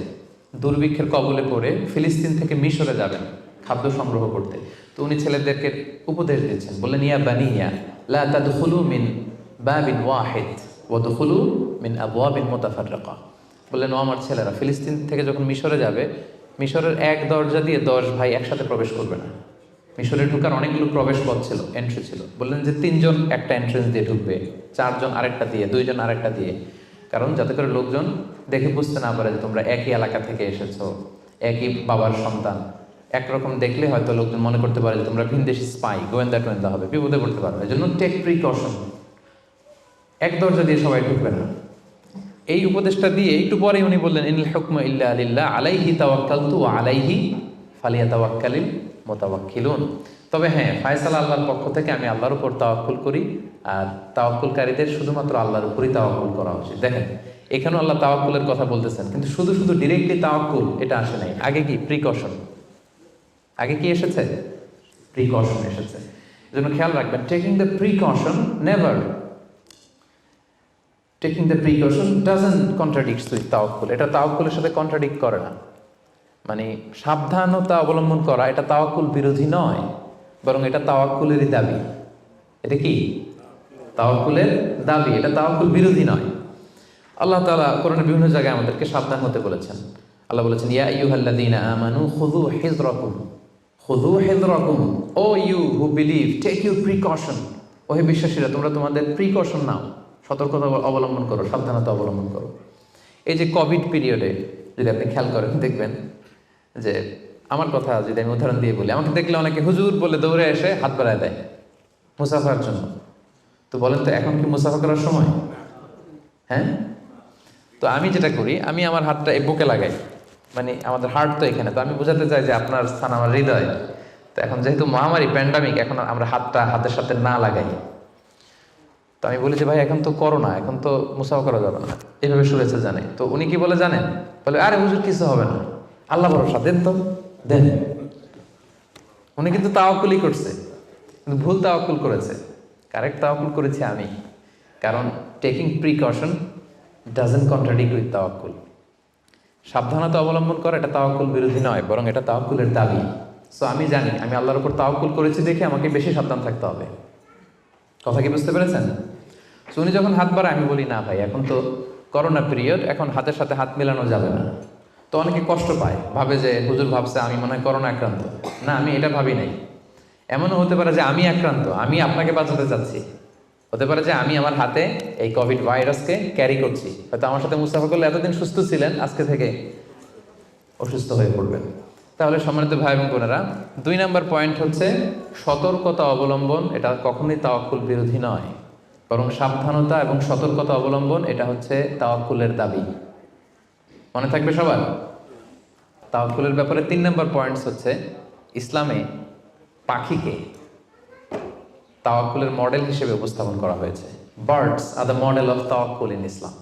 দুর্ভিক্ষের কবলে পড়ে ফিলিস্তিন থেকে মিশরে যাবেন খাদ্য সংগ্রহ করতে। তো উনি ছেলেদেরকে উপদেশ দিচ্ছেন, বললেন ইয়া বানিয়া লা তাদখুলু মিন বাবিন ওয়াহিদ ওয়া দুখুলু মিন আবওয়াবিন মুতাফাররিকা। বললেন ও আমার ছেলেরা, ফিলিস্তিন থেকে যখন মিশরে যাবে, মিশরের এক দরজা দিয়ে 10 ভাই একসাথে প্রবেশ করবে না। মিশরে ঢুকার অনেকগুলো প্রবেশ পথ ছিল, এন্ট্রি ছিল। বললেন যে 3 জন একটা এন্ট্রেন্স দিয়ে ঢুকবে, 4 জন আরেকটা দিয়ে, 2 জন আরেকটা দিয়ে, কারণ যাতে করে লোকজন দেখে বুঝতে না পারে যে তোমরা একই এলাকা থেকে এসেছো, একই বাবার সন্তান। একরকম দেখলে হয়তো লোকজন মনে করতে পারে যে তোমরা ভিনদেশি স্পাই, গোয়েন্দা হবে, বিপদে পড়তে পারবে। এই জন্য টেক প্রিকশন, এক দরজা দিয়ে সবাই ঢুকবে না। এই উপদেশটা দিয়ে একটু পরে উনি বললেন ইনিল হুকমু ইল্লা লিল্লাহ আলাইহি তাওয়াক্কালতু ওয়া আলাইহি ফালিয়াতাওয়াক্কালিল মুতাওয়াক্কিলুন। তবে হ্যাঁ, ফায়সালা আল্লাহর পক্ষ থেকে, আমি আল্লাহর উপর তাওয়াক্কুল করি, আর তাওয়াক্কুলকারীদের শুধুমাত্র আল্লাহর উপরই তাওয়াক্কুল করা উচিত। দেখেন এখানেও আল্লাহ তাওয়াক্কুলের কথা বলতেছেন, কিন্তু শুধু ডিরেক্টলি তাওয়াক্কুল এটা আসে নাই। আগে কি প্রিকশন, আগে কি এসেছে? প্রিকশন এসেছে। এজন্য খেয়াল রাখবেন, taking the precaution never, taking the precaution doesn't contradicts with তাওয়াক্কুল। এটা তাওয়াক্কুলের সাথে কন্ট্রাডিক্ট করে না। মানে সাবধানতা অবলম্বন করা এটা তাওয়াক্কুল বিরোধী নয়, বরং এটা তাওয়াক্কুলেরই দাবি। এটা কি তাওয়াক্কুলের দাবি, এটা তাওয়াক্কুল বিরোধী নয়। আল্লাহ তাআলা কোরআনের বিভিন্ন জায়গায় আমাদেরকে সাবধান হতে বলেছেন। আল্লাহ বলেছেন, ইয়া আইয়ুহাল্লাযীনা আমানু খুযু হিযরাকুম, খুযু হিযরাকুম, O you who believe take your precaution. ও হে বিশ্বাসীরা, তোমরা তোমাদের প্রিকশন নাও, সতর্কতা অবলম্বন করো, সাবধানতা অবলম্বন করো। এই যে কোভিড পিরিয়ডে যদি আপনি খেয়াল করেন, দেখবেন যে আমার কথা যদি আমি উদাহরণ দিয়ে বলি, আমাকে দেখলে অনেকে হুজুর বলে দৌড়ে এসে হাত বাড়ায় দেয় মুসাফার জন্য। তো বলেন তো এখন কি মুসাফা করার সময়? হ্যাঁ। তো আমি যেটা করি, আমি আমার হাতটা এই বুকে লাগাই, মানে আমাদের হার্ট তো এখানে, তো আমি বোঝাতে চাই যে আপনার স্থান আমার হৃদয়। তো এখন যেহেতু মহামারী প্যান্ডামিক, এখন আমরা হাতটা হাতের সাথে না লাগাই। তো আমি বলি যে ভাই এখন তো করোনা, এখন তো মুসাফা করা যাবে না, এইভাবে শুভেচ্ছা জানাই। তো উনি কি বলে জানেন? বলে আরে হুজুর কিছু হবে না, আল্লাহ ভরসা, দেন তো দেন। উনি কিন্তু তাওয়াক্কুলই করছে, কিন্তু ভুল তাওয়াক্কুল করেছে। কারেক্ট তাওয়াক্কুল করেছি আমি, কারণ taking precaution doesn't contradict with তাওয়াক্কুল। সাবধানতা অবলম্বন করা এটা তাওয়াক্কুল বিরোধী নয়, বরং এটা তাওয়াক্কুলের দাবি। সো আমি জানি আমি আল্লাহর উপর তাওয়াক্কুল করেছি দেখে আমাকে বেশি সাবধান থাকতে হবে। কথা কি বুঝতে পেরেছেন? সো উনি যখন হাত বাড়ায়, আমি বলি না ভাই এখন তো করোনা পিরিয়ড, এখন হাতের সাথে হাত মেলানো যাবে না। তো অনেকে কষ্ট পায়, ভাবে যে হুজুর ভাবছে আমি মনে হয় করোনা আক্রান্ত। না, আমি এটা ভাবি নাই। এমনও হতে পারে যে আমি আক্রান্ত, আমি আপনাকে বাঁচাতে চাচ্ছি। হতে পারে যে আমি আমার হাতে এই কোভিড ভাইরাসকে ক্যারি করছি, হয়তো আমার সাথে মুসাফা করলে এতদিন সুস্থ ছিলেন, আজকে থেকে অসুস্থ হয়ে পড়বেন। তাহলে সম্মানিত ভাই এবং বোনেরা, 2 নম্বর পয়েন্ট হচ্ছে সতর্কতা অবলম্বন। এটা কখনোই তাওয়াক্কুল বিরোধী নয়, বরং সাবধানতা এবং সতর্কতা অবলম্বন এটা হচ্ছে তাওয়াক্কুলের দাবি। মনে থাকবে সবার। তাওয়াক্কুলের ব্যাপারে 3 নম্বর পয়েন্টস হচ্ছে, ইসলামে পাখিকে তাওয়াক্কুলের মডেল হিসেবে উপস্থাপন করা হয়েছে। Birds are the model of তাওয়াক্কুল ইন ইসলাম।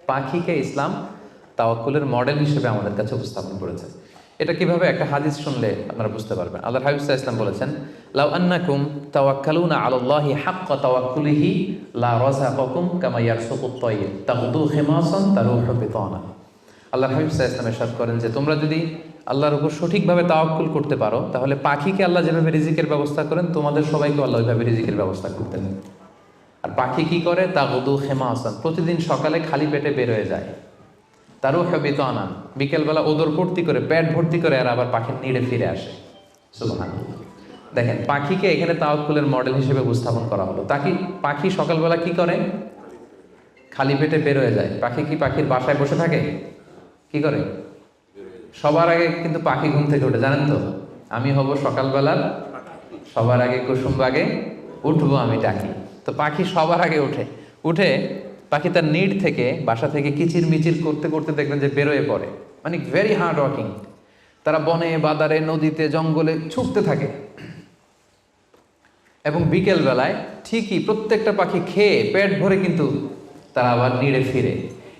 পাখিকে ইসলাম তাওয়াক্কুলের মডেল হিসেবে আমাদের কাছে উপস্থাপন করেছে। এটা কিভাবে? একটা হাদিস শুনলে আপনারা বুঝতে পারবেন। আল্লাহর হাবিব সাল্লাল্লাহু আলাইহি ওয়াসাল্লাম বলেছেন, লাউ আন্নাকুম তাওয়াক্কালুনা আলাল্লাহি হাক্কা তাওয়াক্কুলিহি লা রাযাকাকুম কামা ইয়ারযুকুত তায়র তাগদু খিমাসান তারুহু বিতানা। আল্লাহর হাবিব সাল্লাল্লাহু আলাইহি ওয়াসাল্লাম ইরশাদ করেন যে তোমরা যদি আল্লাহর উপর সঠিকভাবে তাওয়াক্কুল করতে পারো, তাহলে পাখিকে আল্লাহ যেভাবে রিজিকের ব্যবস্থা করেন, তোমাদের সবাইকে আল্লাহ ওইভাবে রিজিকের ব্যবস্থা করতেন। আর পাখি কি করে? তাগদু খিমাসান, প্রতিদিন সকালে খালি পেটে বের হয়ে যায়। তারুহু বিতানা, বিকেলবেলা ওদর ভর্তি করে, পেট ভর্তি করে, আর আবার পাখির নিড়ে ফিরে আসে। সুবহানাল্লাহ। দেখেন, পাখিকে এখানে তাওয়াক্কুলের মডেল হিসেবে উপস্থাপন করা হলো। পাখি সকালবেলা কি করে? খালি পেটে বের হয়ে যায়। পাখি কি পাখির বাসায় বসে থাকে? কি করে? সবার আগে কিন্তু পাখি ঘুম থেকে ওঠে, জানেন তো? আমি হব সকালবেলার সবার আগে কুসুম বাগে উঠবো আমি ডাকি। তো পাখি সবার আগে উঠে পাখি তার নিড থেকে, বাসা থেকে কিচির মিচির করতে করতে দেখবেন যে বেরোয় পড়ে। মানে ভেরি হার্ড ওয়ার্কিং। তারা বনে বাদারে নদীতে জঙ্গলে ছুটতে থাকে, এবং বিকেল বেলায় ঠিকই প্রত্যেকটা পাখি খেয়ে পেট ভরে কিন্তু তারা আবার নিড়ে ফিরে।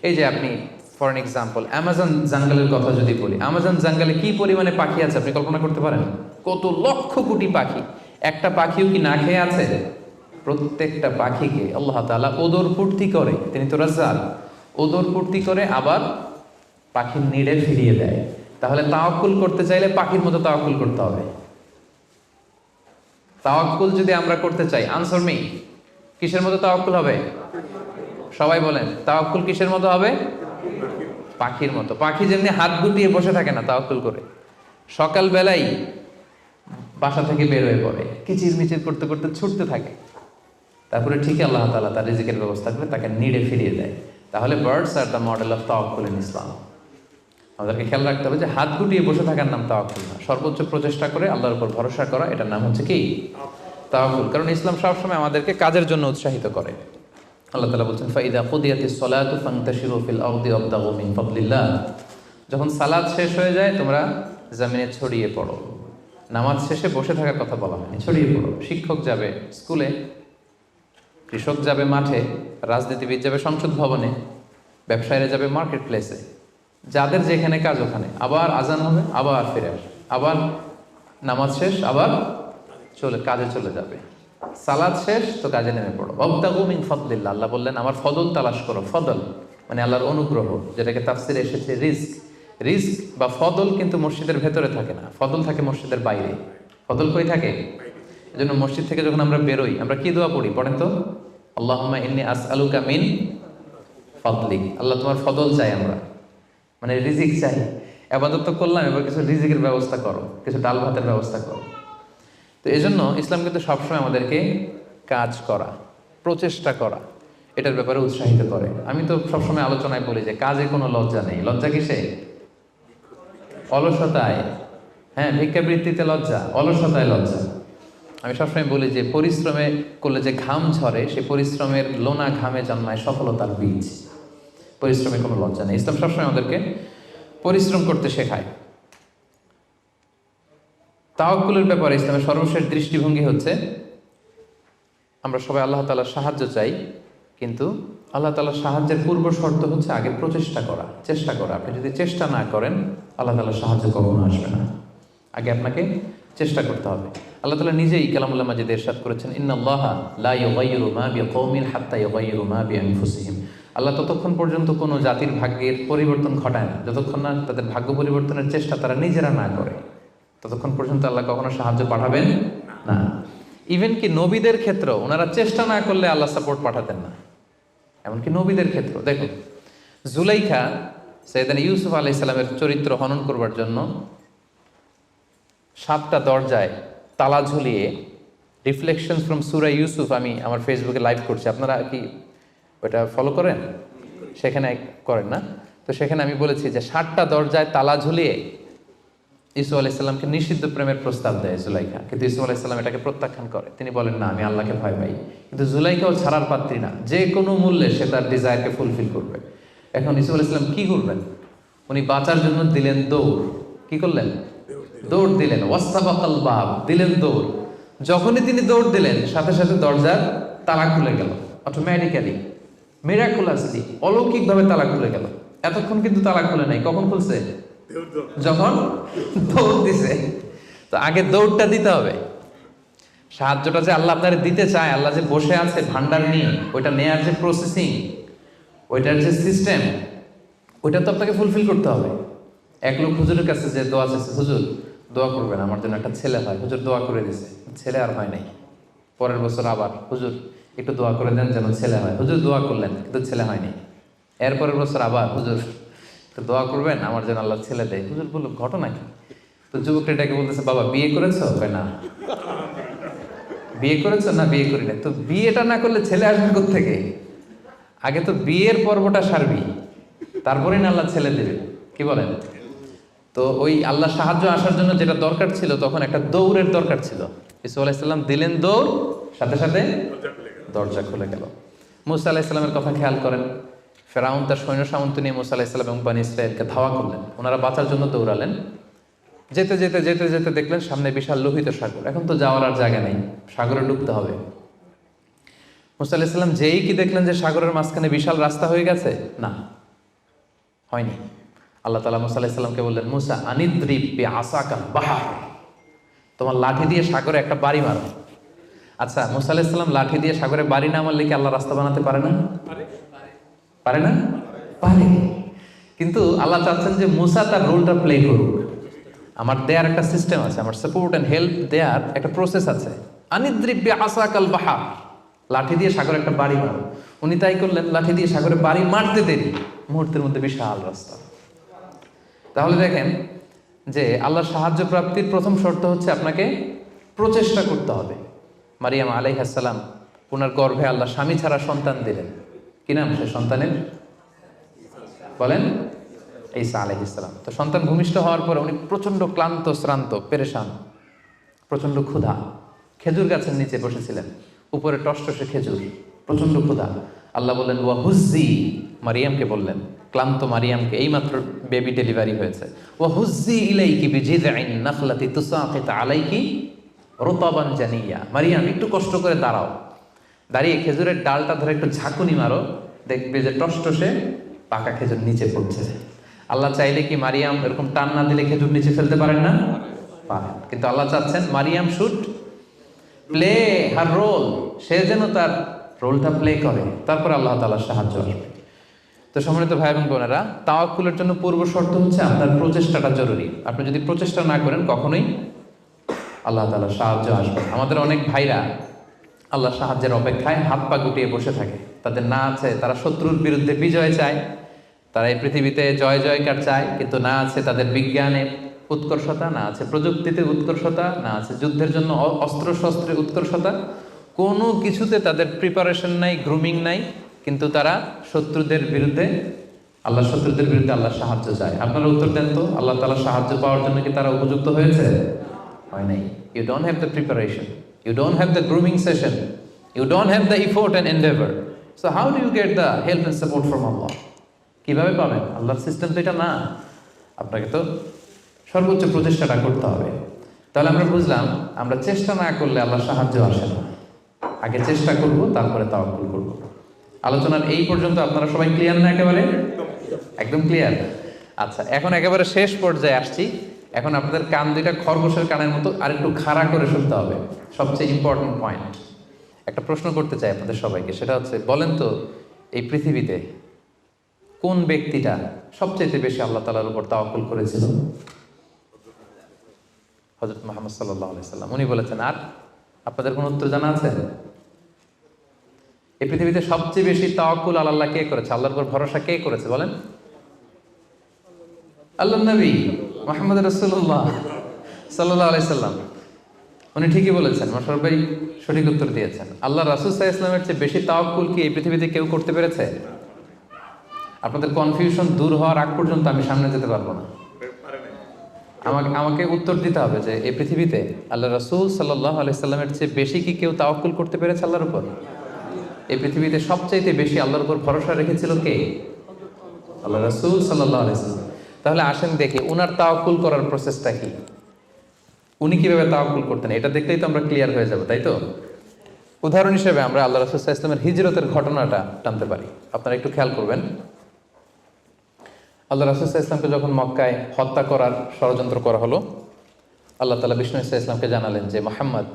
এই যে আপনি ফর এন এক্সাম্পল অ্যামাজন জঙ্গলের কথা যদি বলি, অ্যামাজন জঙ্গলে কি পরিমাণে পাখি আছে আপনি কল্পনা করতে পারেন? কত লক্ষ কোটি পাখি। একটা পাখিও কি না খেয়ে আছে? প্রত্যেকটা পাখিকে আল্লাহ তাআলা ওদর পূর্তি করে, তিনি তো রাজ্জাক, ওদর পূর্তি করে আবার পাখির নিড়ে ফিরিয়ে দেয়। তাহলে তাওয়াক্কুল করতে চাইলে পাখির মতো তাওয়াক্কুল করতে হবে। তাওয়াক্কুল যদি আমরা করতে চাই, আনসার মি, কিসের মতো তাওয়াক্কুল হবে? সবাই বলেন, তাওয়াক্কুল কিসের মতো হবে? পাখির মতো। পাখি যেমনি হাত গুটিয়ে বসে থাকে না তাওয়াক্কুল করে, সকালবেলাই বাসা থেকে বের হয়ে পড়ে, কিচির মিচির করতে করতে ছুটতে থাকে, তারপরে ঠিকই আল্লাহ তাআলা তার রিজিকের ব্যবস্থা করে তাকে নিড়ে ফিরিয়ে দেয়। তাহলে birds are the model of তাওয়াক্কুল ইন ইসলাম। আমাদেরকে খেয়াল রাখতে হবে যে হাত গুটিয়ে বসে থাকার নাম তাওয়াক্কুল না, সর্বোচ্চ প্রচেষ্টা করে আল্লাহর উপর ভরসা করা, এটার নাম হচ্ছে কি? তাওয়াক্কুল। কারণ ইসলাম সবসময় আমাদেরকে কাজের জন্য উৎসাহিত করে। আল্লাহ তাআলা বলছেন, ফাইদা কুদিয়াতিস সালাতু ফান্তাশিরু ফিল আরদি ওয়াবতাগু মিন ফাদলিল্লাহ। যখন সালাত শেষ হয়ে যায় তোমরা জমিনে ছড়িয়ে পড়ো। নামাজ শেষে বসে থাকার কথা বলা হয়নি, ছড়িয়ে পড়ো। শিক্ষক যাবে স্কুলে, কৃষক যাবে মাঠে, রাজনীতিবিদ যাবে সংসদ ভবনে, ব্যবসায়ীরা যাবে মার্কেট প্লেসে, যাদের যেখানে কাজ ওখানে। আবার আজান হবে, আবার ফিরে আসবে, আবার নামাজ শেষ, আবার কাজে চলে যাবে। সালাত শেষ তো কাজে নেমে পড়ো। ওয়াবতাগু মিন ফাদলিল্লাহ, আল্লাহ বললেন আমার ফদল তালাশ করো। ফদল মানে আল্লাহর অনুগ্রহ, যেটাকে তাফসিরে এসেছে রিস্ক। রিস্ক বা ফদল কিন্তু মসজিদের ভেতরে থাকে না, ফদল থাকে মসজিদের বাইরে। ফদল কই থাকে? এজন্য মসজিদ থেকে যখন আমরা বেরোই আমরা কি দোয়া পড়ি পড়েন তো? আল্লাহুম্মা ইন্নী আসআলুকা মিন ফাদলিক, আল্লাহ তোমার ফদল চাই আমরা, মানে রিজিক চাই। ইবাদত তো করলাম, এবার কিছু রিজিকের ব্যবস্থা করো, কিছু ডাল ভাতের ব্যবস্থা করো। তো এই জন্য ইসলাম কিন্তু সবসময় আমাদেরকে কাজ করা, প্রচেষ্টা করা, এটার ব্যাপারে উৎসাহিত করে। আমি তো সবসময় আলোচনায় বলি যে কাজে কোনো লজ্জা নেই। লজ্জা কিসে? অলসতায়। হ্যাঁ, ভিক্ষাবৃত্তিতে লজ্জা, অলসতায় লজ্জা। আমি সবসময় বলি যে পরিশ্রমে করলে যে ঘাম ঝরে, সেই পরিশ্রমের লোনা ঘামে জন্মায় সফলতার বীজ। পরিশ্রমে কোনো লজ্জা নেই। ইসলাম সবসময় আমাদেরকে পরিশ্রম করতে শেখায়। তাওয়াক্কুলের ব্যাপারে ইসলামের সর্বশেষ দৃষ্টিভঙ্গি হচ্ছে আমরা সবাই আল্লাহ তাআলার সাহায্য চাই, কিন্তু আল্লাহ তাআলার সাহায্যের পূর্ব শর্ত হচ্ছে আগে প্রচেষ্টা করা, চেষ্টা করা। আপনি যদি চেষ্টা না করেন আল্লাহ তাআলার সাহায্য কখনো আসবে না। আগে আপনাকে চেষ্টা করতে হবে। আল্লাহ তাআলা নিজেই কালামুল্লাহ মাজিদে ইরশাদ করেছেন, ইন্নাল্লাহা লা ইউগাইয়িরু মা বিকওমিন হাত্তা ইউগাইয়িরু মা বিআনফুসিহিম। আল্লাহ ততক্ষণ পর্যন্ত কোনো জাতির ভাগ্যের পরিবর্তন ঘটায় না যতক্ষণ না তাদের ভাগ্য পরিবর্তনের চেষ্টা তারা নিজেরা না করে, ততক্ষণ পর্যন্ত আল্লাহ কখনো সাহায্য পাঠাবেন না। ইভেন কি নবীদের ক্ষেত্রেও ওনারা চেষ্টা না করলে আল্লাহ সাপোর্ট পাঠাতেন না। এমনকি নবীদের ক্ষেত্র দেখুন, জুলাইখা সাইয়েদনা ইউসুফ আলাইহিস সালামের চরিত্র হনন করবার জন্য 7টা দরজায় তালা ঝুলিয়ে, রিফ্লেকশনস ফ্রম সূরা ইউসুফ আমি আমার ফেসবুকে লাইভ করছি, আপনারা কি ওটা ফলো করেন? সেখানে করেন না? তো সেখানে আমি বলেছি যে 7টা দরজায় তালা ঝুলিয়ে ইউসুফ আলাইহিস সালামকে নিষিদ্ধ প্রেমের প্রস্তাব দেয় জুলাইখা, কিন্তু ইউসুফ আলাইহিস সালাম এটাকে প্রত্যাখ্যান করে। তিনি বলেন না, আমি আল্লাহকে ভয় পাই। কিন্তু জুলাইখাও ছাড়ার পাত্রী না, যে কোনো মূল্যে সে তার ডিজায়ারকে ফুলফিল করবে। এখন ইউসুফ আলাইহিস সালাম কি করবেন? উনি বাঁচার জন্য দিলেন দৌড়। কি করলেন? দৌড় দিলেন। ওয়াস্তাবাকাল বাব, দিলেন দৌড়। যখনই তিনি দৌড় দিলেন সাথে সাথে দরজার তালা খুলে গেল, অটোমেটিক্যালি, মিরাকুলাসলি, অলৌকিকভাবে তালা খুলে গেল। এতক্ষণ কিন্তু তালা খুলে নাই। কখন খুলছে? যখন দৌড় দিছে। তো আগে দৌড়টা দিতে হবে। সাহায্যটা যে আল্লাহ আপনার দিতে চায়, আল্লাহ যে বসে আছে ভান্ডার নিয়ে, ওইটা নেয়ার যে প্রসেসিং, ওইটার যে সিস্টেম, ওইটা তো আপনাকে ফুলফিল করতে হবে। এক লোক হুজুরের কাছে যে দোয়া চাইছে, হুজুর দোয়া করবেন আমার জন্য একটা ছেলে হয়। হুজুর দোয়া করে দিছে, ছেলে আর হয় নাই। পরের বছর আবার, হুজুর একটু দোয়া করে দেন যেন ছেলে হয়। হুজুর দোয়া করলেন কিন্তু ছেলে হয়নি। এরপরের বছর আবার, হুজুর তো দোয়া করবেন আমার যেন আল্লাহ ছেলে দেয়। হুজুর বলল ঘটনা কি? তো যুবকটা এটাকে বলতেছে, বাবা বিয়ে করেছো? না। বিয়ে করেছো? না, বিয়ে করি না। তো বিয়েটা না করলে ছেলে আসবে কোত্থেকে? আগে তো বিয়ের পর্বটা সারবি, তারপরে না আল্লাহ ছেলে দেবে। কি বলেন? তো ওই আল্লাহ সাহায্য আসার জন্য যেটা দরকার ছিল, তখন একটা দৌড়ের দরকার ছিল। ইসু আলাইহিস সালাম দিলেন দৌড়, সাথে সাথে দরজা খুলে গেল। মুসা আলাইহিস সালামের কথা খেয়াল করেন। ফেরাউন তার সৈন্য সামন্ত নিয়ে মুসা আলাইহিস সালাম এবং বনী ইসরাঈলকে ধাওয়া করলেন। ওনারা বাঁচার জন্য দৌড়ালেন। যেতে যেতে যেতে যেতে দেখলেন সামনে বিশাল লোহিত সাগর। এখন তো যাওয়ার আর জায়গা নেই, সাগরে ডুবতে হবে। মুসা আলাইহিস সালাম যেই কি দেখলেন যে সাগরের মাঝখানে বিশাল রাস্তা হয়ে গেছে, না, হয়নি। আল্লাহ তাআলা মুসা আলাইহিস সালামকে বললেন, মুসা আনিদ্রিব বিআসাকাল বাহর, তোমার লাঠি দিয়ে সাগরে একটা বাড়ি মারো। আচ্ছা, মুসা আলাইহিস সালাম লাঠি দিয়ে সাগরে বাড়ি না মারলে কি আল্লাহ রাস্তা বানাতে পারে না? পারে না? পারে। কিন্তু আল্লাহ চাচ্ছেন যে মুসা তার রোলটা প্লে করুক। আমার দেয়ার একটা সিস্টেম আছে, আমার সাপোর্ট এন্ড হেল্প দেয়ার একটা প্রসেস আছে। আনিদ্রিব বিআসাকাল বাহর, লাঠি দিয়ে সাগরে একটা বাড়ি মারো। উনি তাই করলেন, লাঠি দিয়ে সাগরে বাড়ি মারতে দেরি, মুহূর্তের মধ্যে বিশাল রাস্তা। তাহলে দেখেন যে আল্লাহর সাহায্য প্রাপ্তির প্রথম শর্ত হচ্ছে আপনাকে প্রচেষ্টা করতে হবে। মারিয়াম আলাইহিস সালাম, ওনার গর্ভে আল্লাহ স্বামী ছাড়া সন্তান দিলেন। কি নাম সে সন্তানের? বলেন। ঈসা আলাইহিস সালাম। তো সন্তান ভূমিষ্ঠ হওয়ার পরে উনি প্রচন্ড ক্লান্ত, শ্রান্ত, পেরেশান, প্রচন্ড ক্ষুধা। খেজুর গাছের নিচে বসেছিলেন, উপরে টসটসে খেজুর, প্রচন্ড ক্ষুধা। আল্লাহ বললেন ওয়া হুজ্জি, মারিয়ামকে বললেন, ক্লান্ত মারিয়ামকে, এইমাত্র বেবি ডেলিভারি হয়েছে, ওয়া হুজ্জি ইলাইকি বিজিযআইন নাখলাতি তুসাকিত আলাইকি রুতাবান জানিয়া। মারিয়াম একটু কষ্ট করে দাঁড়াও, দাঁড়িয়ে খেজুরের ডালটা ধরে একটু ঝাঁকুনি মারো, দেখবে যে টসটসে পাকা খেজুর নিচে পড়ছে। আল্লাহ চাইলে কি মারিয়াম এরকম টান না দিলে খেজুর নিচে ফেলতে পারেন না? পারেন। কিন্তু আল্লাহ চাচ্ছেন Mariam should play her role, সে যেন তার রোলটা প্লে করে, তারপরে আল্লাহ তাআলার সাহায্য আসবে। তো সম্মানিত ভাই এবং বোনেরা, তাওয়াক্কুলের জন্য পূর্ব শর্ত হচ্ছে আপনার প্রচেষ্টাটা জরুরি। আপনি যদি প্রচেষ্টা না করেন কখনোই আল্লাহ তাআলার সাহায্য আসবে। আমাদের অনেক ভাইরা আল্লাহর সাহায্যের অপেক্ষায় হাত পা গুটিয়ে বসে থাকে, তাদের না আছে তারা শত্রুর বিরুদ্ধে বিজয় চায়, তারা এই পৃথিবীতে জয় জয়কার চায়, কিন্তু না আছে তাদের বিজ্ঞানে উৎকর্ষতা, না আছে প্রযুক্তিতে উৎকর্ষতা, না আছে যুদ্ধের জন্য অস্ত্র শস্ত্রের উৎকর্ষতা, কোনো কিছুতে তাদের প্রিপারেশন নাই, গ্রুমিং নাই, কিন্তু তারা শত্রুদের বিরুদ্ধে আল্লাহর সাহায্য চায়। আপনারা উত্তর দেন তো, আল্লাহ তাআলার সাহায্য পাওয়ার জন্য কি তারা উপযুক্ত হয়েছে? হয় নাই। You don't have the preparation, you don't have the grooming session, you don't have the effort and endeavour, so how do you get the help and support from Allah? কিভাবে পাবেন? আল্লাহর সিস্টেম তো এটা না। আপনাকে তো সর্বোচ্চ প্রচেষ্টাটা করতে হবে। তাহলে আমরা বুঝলাম, আমরা চেষ্টা না করলে আল্লাহর সাহায্য আসে না। আগে চেষ্টা করব, তারপরে তাওয়াক্কুল করব। আলোচনার এই পর্যন্ত আপনারা সবাই ক্লিয়ার না? একেবারে একদম ক্লিয়ার। আচ্ছা, এখন একেবারে শেষ পর্যায়ে আসছি। এখন আপনাদের কান দুইটা খরগোশের কানের মতো আর একটু খাড়া করে শুনতে হবে। সবচেয়ে ইম্পর্টেন্ট পয়েন্ট। একটা প্রশ্ন করতে চাই আপনাদের সবাইকে, সেটা হচ্ছে, বলেন তো এই পৃথিবীতে কোন ব্যক্তিটা সবচেয়ে বেশি আল্লাহ তাআলার উপর তাওয়াক্কুল করেছিল? হযরত মুহাম্মদ সাল্লাল্লাহু আলাইহি সাল্লাম। উনি বলেছেন। আর আপনাদের কোন উত্তর জানা আছে? এই পৃথিবীতে সবচেয়ে বেশি তাওয়াক্কুল আল্লাহ কে করেছে? আল্লাহর উপর ভরসা কে করেছে বলেন? আল্লাহর নবী মুহাম্মদ রাসূলুল্লাহ সাল্লাল্লাহু আলাইহি সাল্লাম। উনি ঠিকই বলেছেন, মাশাআল্লাহ ভাই সঠিক উত্তর দিয়েছেন। আল্লাহ রাসূল সাল্লাল্লাহু আলাইহি ওয়াসাল্লামের চেয়ে বেশি তাওয়াক্কুল কি এই পৃথিবীতে কেউ করতে পেরেছে? আপনাদের কনফিউশন দূর হওয়ার আগ পর্যন্ত আমি সামনে যেতে পারবো না। আমাকে উত্তর দিতে হবে যে এই পৃথিবীতে আল্লাহ রাসূল সাল্লাল্লাহু আলাইহি সাল্লামের চেয়ে বেশি কি কেউ তাওয়াক্কুল করতে পেরেছে আল্লাহর উপর? এই পৃথিবীতে সবচাইতে বেশি আল্লাহর উপর ভরসা রেখেছিল কে? আল্লাহ রাসূল সাল্লাল্লাহু আলাইহি সাল্লাম। তাহলে আসেন দেখি উনার তাওয়াক্কুল করার প্রসেসটা কি, উনি কিভাবে তাওয়াক্কুল করতেন। এটা দেখলেই তো আমরা ক্লিয়ার হয়ে যাব, তাই তো? উদাহরণ হিসেবে আমরা আল্লাহ রাসূল সাল্লাল্লাহু আলাইহি ওয়াসাল্লামের হিজরতের ঘটনাটা টানতে পারি। আপনারা একটু খেয়াল করবেন। আল্লাহ রাসূল সাল্লাল্লাহু আলাইহি ওয়াসাল্লামকে যখন মক্কায় হত্যা করার ষড়যন্ত্র করা হলো, আল্লাহ তাআলা বিষ্ণু সাল্লাল্লাহু আলাইহি ওয়াসাল্লামকে জানালেন যে মুহাম্মদ,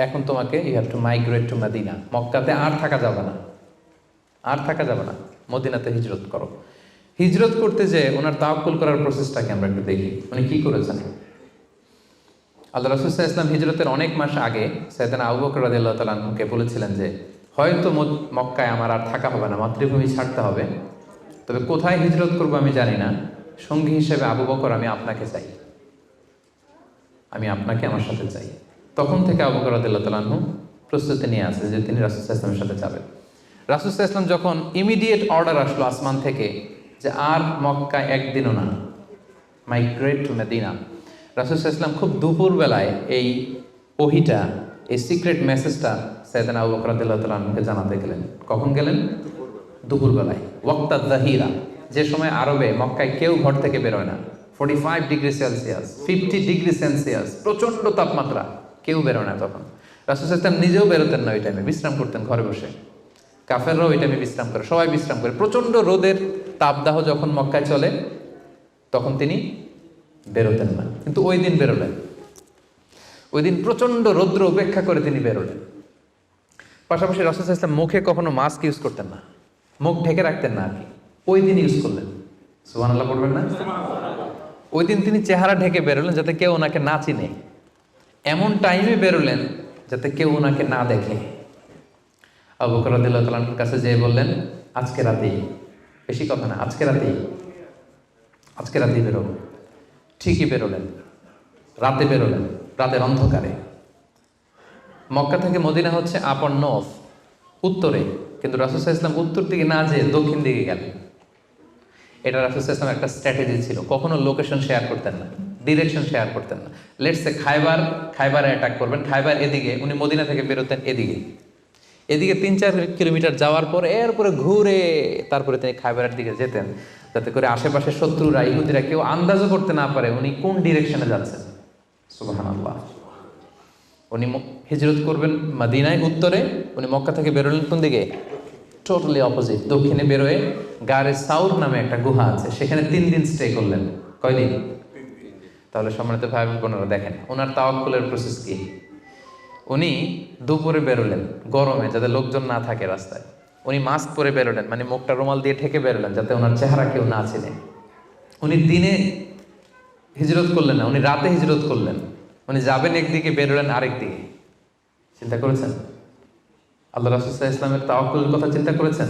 এখন তোমাকে you have to migrate to Medina. মক্কাতে আর থাকা যাবে না, আর থাকা যাবে না, মদিনাতে হিজরত করো। হিজরত করতে যে ওনার তাওয়াক্কুল করার প্রসেসটাকে আমরা একটু দেখি, উনি কি করেছেন। আল্লাহ রাসূল সাল্লাল্লাহু আলাইহি ওয়াসাল্লাম হিজরতের অনেক মাস আগে সাইয়েদনা আবু বকর রাদিয়াল্লাহু তাআলা আনহুকে বলেছিলেন যে হয়তো মক্কায় আমার আর থাকা হবে না, মাতৃভূমি ছাড়তে হবে, তবে কোথায় হিজরত করবো আমি জানি না, সঙ্গী হিসেবে আবু বকর আমি আপনাকে চাই, আমি আপনাকে আমার সাথে চাই। তখন থেকে আবু বকর রাদিয়াল্লাহু তাআলা আনহু প্রস্তুতি নিয়ে আসে যে তিনি রাসূল সাল্লাল্লাহু আলাইহি ওয়াসাল্লামের সাথে যাবেন। রাসূল সাল্লাল্লাহু আলাইহি ওয়াসাল্লাম যখন ইমিডিয়েট অর্ডার আসলো আসমান থেকে যে আর মক্কায় একদিনও না, মাইগ্রেট টু মদিনা, রাসূল সাল্লাল্লাহু আলাইহি ওয়াসাল্লাম খুব দুপুরবেলায় এই ওহীটা, এই সিক্রেট মেসেজটা সাইয়েদনা আবু বকর রাদিয়াল্লাহু তাআলা আনহুকে জানাতে গেলেন। কখন গেলেন? দুপুরবেলায়, ওয়াক্তা যাহিরা, যে সময় আরবে মক্কায় কেউ ঘর থেকে বেরোয় না। 45 ডিগ্রি সেলসিয়াস, 50 ডিগ্রি সেলসিয়াস, প্রচণ্ড তাপমাত্রা, কেউ বেরোয় না তখন। রাসূল সাল্লাল্লাহু আলাইহি ওয়াসাল্লাম নিজেও বেরোতেন না ওই টাইমে, বিশ্রাম করতেন ঘরে বসে। কাফেররাও ওই টাইমে বিশ্রাম করে, সবাই বিশ্রাম করে। প্রচণ্ড রোদের তাপদাহ যখন মক্কায় চলে তখন তিনি বেরোতেন না, কিন্তু ওই দিন বেরোলেন। ওই দিন প্রচণ্ড রৌদ্র উপেক্ষা করে তিনি বেরোলেন। পাশাপাশি রাসূল সাল্লাল্লাহু আলাইহি ওয়াসাল্লাম মুখে কখনো মাস্ক ইউজ করতেন না, মুখ ঢেকে রাখতেন না আর কি, ওই দিন ইউজ করলেন। সুবহানাল্লাহ পড়বেন না? ওই দিন তিনি চেহারা ঢেকে বেরোলেন যাতে কেউ ওনাকে না চিনে, এমন টাইমে বেরোলেন যাতে কেউ ওনাকে না দেখে। আবু বকর রাদিয়াল্লাহু তাআলার কাছে যেয়ে বললেন, আজকে রাতেই, বেশি কথা না, আজকে রাতেই বেরোবো। ঠিকই বেরোলেন, রাতে বেরোলেন, রাতের অন্ধকারে। মক্কা থেকে মদিনা হচ্ছে আপ অন নর্থ, উত্তরে, কিন্তু রাসূল সাল্লাল্লাহু আলাইহি ওয়াসাল্লাম উত্তর দিকে না যেয়ে দক্ষিণ দিকে গেলেন। এটা রাসূল সাল্লাল্লাহু আলাইহি ওয়াসাল্লামের একটা স্ট্র্যাটেজি ছিল, কখনো লোকেশন শেয়ার করতেন না, ডিরেকশন শেয়ার করতেন না। লেটস সে খাইবারে অ্যাটাক করবেন, খাইবার এদিকে, উনি মদিনা থেকে বেরোতেন এদিকে 3-4 কিলোমিটার যাওয়ার পর এরপরে ঘুরে তারপরে তিনি খাইবারের দিকে যেতেন, যাতে করে আশেপাশে শত্রুরা, ইহুদিরা কেউ আন্দাজও করতে না পারে উনি কোন ডিরেকশনে যাচ্ছেন। সুবহানাল্লাহ। উনি হিজরত করবেন মদিনায় উত্তরে, উনি মক্কা থেকে বেরোলেন কোন দিকে? টোটালি অপোজিট, দক্ষিণে বেরোয় গারে সাউর নামে একটা গুহা আছে, সেখানে 3 দিন স্টে করলেন। কয়দিন? তাহলে সম্মানিত ভাই বোনেরা দেখেন ওনার তাওয়াক্কুলের প্রসেস কি। উনি দুপুরে বেরোলেন গরমে, যাতে লোকজন না থাকে রাস্তায়। উনি মাস্ক পরে বেরোলেন, মানে মুখটা রুমাল দিয়ে ঢেকে বেরোলেন যাতে ওনার চেহারা কেউ না চিনে। উনি দিনে হিজরত করলেন না, উনি রাতে হিজরত করলেন। উনি যাবেন একদিকে, বেরোলেন আরেক দিকে। চিন্তা করেছেন আল্লাহ রাসূল সাল্লাল্লাহু আলাইহি ওয়াসাল্লামের তাওয়াক্কুলের কথা? চিন্তা করেছেন?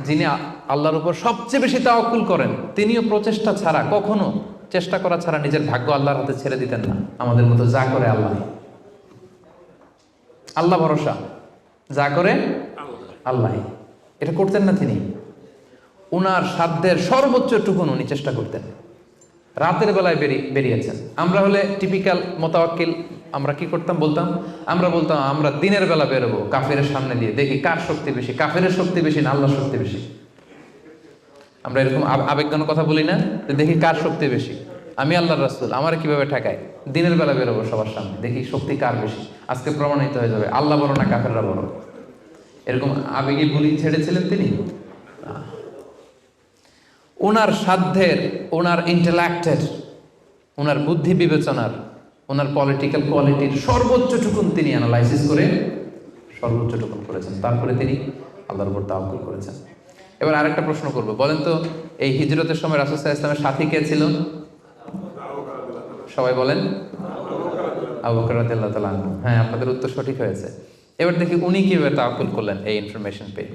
যিনি আল্লাহর উপর সবচেয়ে বেশি তাওয়াক্কুল করেন, তিনিও প্রচেষ্টা ছাড়া, কখনো চেষ্টা করা ছাড়া নিজের ভাগ্য আল্লাহর হাতে ছেড়ে দিতেন না। আমাদের মতো যা করে আল্লাহ, আল্লাহ ভরসা, যা করে আল্লাহ, এটা করতেন না তিনি। উনার সাধ্যের সর্বোচ্চটুকুন উনি চেষ্টা করতেন। রাতের বেলায় বেরিয়েছেন। আমরা হলে টিপিক্যাল মোতাওয়াক্কিল, আমরা কি করতাম? আমরা বলতাম আমরা দিনের বেলা বেরোবো কাফেরের সামনে দিয়ে, দেখি কার শক্তি বেশি, কাফেরের শক্তি বেশি না আল্লাহর শক্তি বেশি। আমরা এরকম আবেগঘন কথা বলি না, যে দেখি কার শক্তি বেশি, আমি আল্লাহর রাসূল, আমার কিভাবে ঠেকায়। দিনের বেলা বেরোবো সবার সামনে, দেখি শক্তি কার বেশি, আজকে প্রমাণিত হয়ে যাবে আল্লাহ বড় না কাফেররা বড়। এরকম আবেগী বুলি ছেড়েছিলেন তিনি। ওনার সাধ্যের, ওনার ইন্টেলেক্টের, ওনার বুদ্ধি বিবেচনার, ওনার পলিটিক্যাল কোয়ালিটির সর্বোচ্চটুকুন তিনি অ্যানালাইসিস করে সর্বোচ্চটুকুন করেছেন। তারপরে তিনি আল্লাহর উপর তাওয়াক্কুল করেছেন। এবার আরেকটা প্রশ্ন করব, বলেন তো এই হিজরতের সময় রাসূল সাল্লাল্লাহু আলাইহি ওয়াসাল্লামের সাথী কে ছিল? সবাই বলেন আবু বকর রাদিয়াল্লাহু তাআলা আনহু। হ্যাঁ, আপনাদের উত্তর সঠিক হয়েছে। এবার দেখি উনি কিভাবে তাওয়াক্কুল করলেন এই ইনফরমেশন পেয়ে।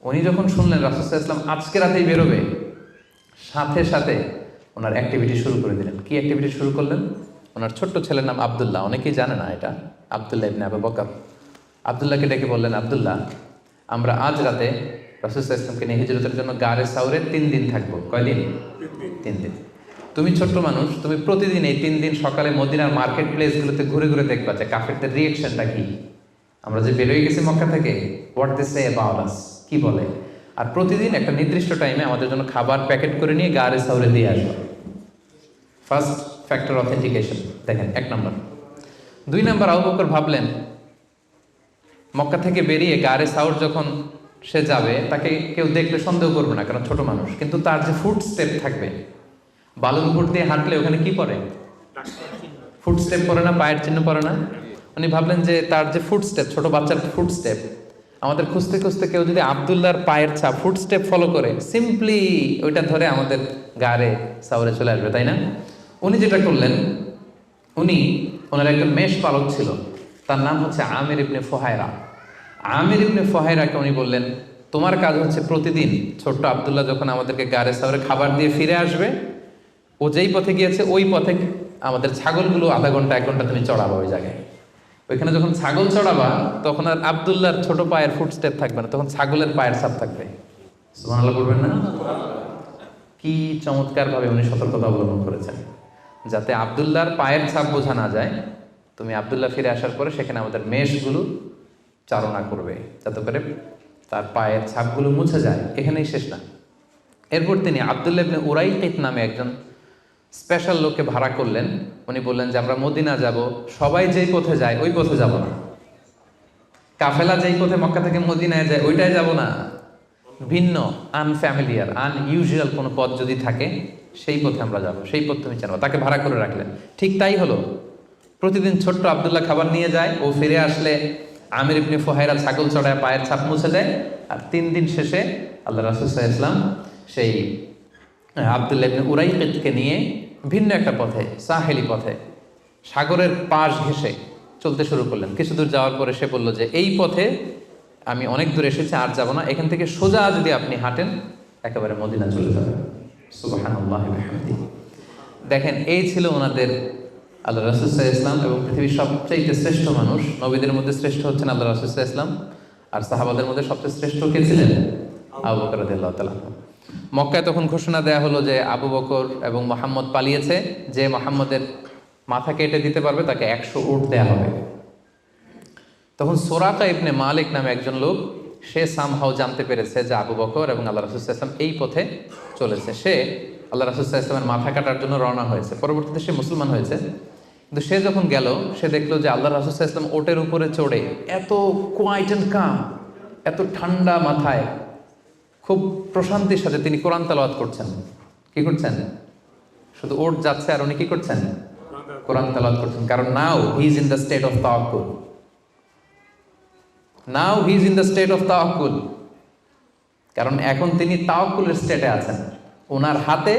উনি যখন শুনলেন রাসূল সাল্লাল্লাহু আলাইহি ওয়াসাল্লাম আজকে রাতেই বেরোবে, সাথে সাথে ওনার অ্যাক্টিভিটি শুরু করে দিলেন। কি অ্যাক্টিভিটি শুরু করলেন? ওনার ছোট্ট ছেলের নাম আব্দুল্লাহ, অনেকেই জানে না এটা, আব্দুল্লাহ ইবনে আবু বকর। আব্দুল্লাহকে ডেকে বললেন, আব্দুল্লাহ, আমরা আজ রাতে রাসূল সাল্লাল্লাহু আলাইহি ওয়াসাল্লামকে নিয়ে হিজরতের জন্য গারে সাউরে 3 দিন থাকবো। কয়দিন? 3 দিন। তুমি ছোট্ট মানুষ, তুমি প্রতিদিন এই 3 দিন সকালে মদিনার মার্কেট প্লেসগুলোতে ঘুরে ঘুরে দেখবা যে কাফেরদের রিয়েকশনটা কি। আমরা যে বেরোয় গেছি মক্কা থেকে, what they say about us, কি বলে। আর প্রতিদিন একটা নির্দিষ্ট টাইমে আমাদের জন্য খাবার প্যাকেট করে নিয়ে গারে সাউরে দিয়ে আসবে। ফার্স্ট ফ্যাক্টর অথেন্টিকেশন দেখেন, 1 নম্বর। 2 নম্বর, আবু বকর ভাবলেন মক্কা থেকে বেরিয়ে গারে সাউর যখন সে যাবে, তাকে কেউ দেখলে সন্দেহ করবে না, কারণ ছোট মানুষ। কিন্তু তার যে ফুট স্টেপ থাকবে, বালুর উপর দিয়ে হাঁটলে ওখানে কি পড়ে? ফুট স্টেপ পড়ে না, পায়ের চিহ্ন পড়ে না? উনি ভাবলেন যে তার যে ফুট স্টেপ, ছোট বাচ্চার ফুট স্টেপ, আমাদের খুঁজতে খুঁজতে কেউ যদি আব্দুল্লাহর পায়ের ছাপ, ফুট স্টেপ ফলো করে, সিম্পলি ওইটা ধরে আমাদের গারে সাউরে চলে আসবে, তাই না? উনি যেটা করলেন, ওনার একজন মেষ পালক ছিল, তার নাম হচ্ছে আমির ইবনে ফুহায়রা। আমির ইবনে ফুহায়রাকে উনি বললেন, তোমার কাজ হচ্ছে প্রতিদিন ছোট্ট আব্দুল্লাহ যখন আমাদেরকে গারে সাউরে খাবার দিয়ে ফিরে আসবে, ও যেই পথে গিয়েছে ওই পথে আমাদের ছাগলগুলো আধা ঘন্টা 1 ঘন্টা তুমি চড়াবা ওই জায়গায়। ওইখানে যখন ছাগল চড়াবা, তখন আর আব্দুল্লাহর ছোট পায়ের ফুট স্টেপ থাকবে না, তখন ছাগলের পায়ের ছাপ থাকবে। সুবহানাল্লাহ বলবেন না? কি চমৎকার ভাবে উনি সতর্কতা অবলম্বন করেছেন, যাতে আব্দুল্লাহর পায়ের ছাপ বোঝা না যায়। তুমি আব্দুল্লাহ ফিরে আসার পরে সেখানে আমাদের মেষগুলো চারণা করবে, যাতে করে তার পায়ের ছাপগুলো মুছে যায়। এখানেই শেষ না। এরপর তিনি আব্দুল্লাহ ইবনে উরাইকিত নামে একজন স্পেশাল লোককে ভাড়া করলেন। উনি বললেন যে আমরা মদিনা যাব, সবাই যেই পথে যায় ওই পথে যাব না, কাফেলা যেই পথে মক্কা থেকে মদিনায় যায় ওইটাই যাব না, ভিন্ন আনফ্যামিলিয়ার আনইউজুয়াল কোনো পথ যদি থাকে সেই পথে আমরা যাব, সেই পথ তুমি জানো। তাকে ভাড়া করে রাখলেন। ঠিক তাই হলো। প্রতিদিন ছোট্ট আব্দুল্লাহ খাবার নিয়ে যায়, ও ফিরে আসলে আমির ইবনে ফুহায়রা ছাগল চড়ায় পায়ের ছাপ মুছে দেয়। আর 3 দিন শেষে আল্লাহ রাসূল সাল্লাল্লাহু আলাইহি ওয়াসাল্লাম সেই আব্দুল্লাহ ইবনে উরাইকিতকে নিয়ে ভিন্ন একটা পথে, সাহেলি পথে, সাগরের পাশ ঘেঁষে চলতে শুরু করলেন। কিছু দূর যাওয়ার পরে সে বলল যে এই পথে আমি অনেক দূর এসেছি, আর যাব না, এখান থেকে সোজা যদি আপনি হাঁটেন একেবারে মদিনা চলে যাবেন। সুবহানাল্লাহি ওয়া বিহামদিহি। দেখেন, এই ছিল ওনাদের আল্লাহ রাসূল সাল্লাল্লাহু আলাইহি ওয়াসাল্লাম, এবং পৃথিবীর সবচেয়ে শ্রেষ্ঠ মানুষ। নবীদের মধ্যে শ্রেষ্ঠ হচ্ছেন আল্লাহ রাসূল সাল্লাল্লাহু আলাইহি ওয়াসাল্লাম, আর সাহাবাদের মধ্যে সবচেয়ে শ্রেষ্ঠ কে ছিলেন? আবু বকর রাদিয়াল্লাহু তাআলা। মক্কায় তখন ঘোষণা দেয়া হলো যে আবু বকর এবং মুহাম্মদ পালিয়েছে, যে মুহাম্মদের মাথা কেটে দিতে পারবে তাকে 100 উট দেয়া হবে। তখন সুরাকা ইবনে মালিক নামে একজন লোক, সে সামহাও জানতে পেরেছে যে আবু বকর এবং আল্লাহ রাসূল সাল্লাল্লাহু আলাইহি ওয়াসাল্লাম এই পথে চলেছে। সে আল্লাহ রাসূল সাল্লাল্লাহু আলাইহি ওয়াসাল্লামের মাথা কাটার জন্য রওনা হয়েছে। পরবর্তীতে সে মুসলমান হয়েছে। কিন্তু সে যখন গেল, সে দেখলো যে আল্লাহ রাসূল সাল্লাল্লাহু আলাইহি ওয়াসাল্লাম ওটের উপরে চড়ে এত কোয়াইট অ্যান্ড কাম, এত ঠান্ডা মাথায়, খুব প্রশান্তির সাথে তিনি কোরআন তেলাওয়াত করছেন। কি করছেন? শুধু ওট যাচ্ছে আর উনি কি করছেন? কোরআন তেলাওয়াত করছেন। কারণ now he is in the state of তাওয়াক্কুল। Now he is in the state of তাওয়াক্কুল, কারণ এখন তিনি তাওয়াক্কুলের স্টেটে আছেন। ওনার হাতে,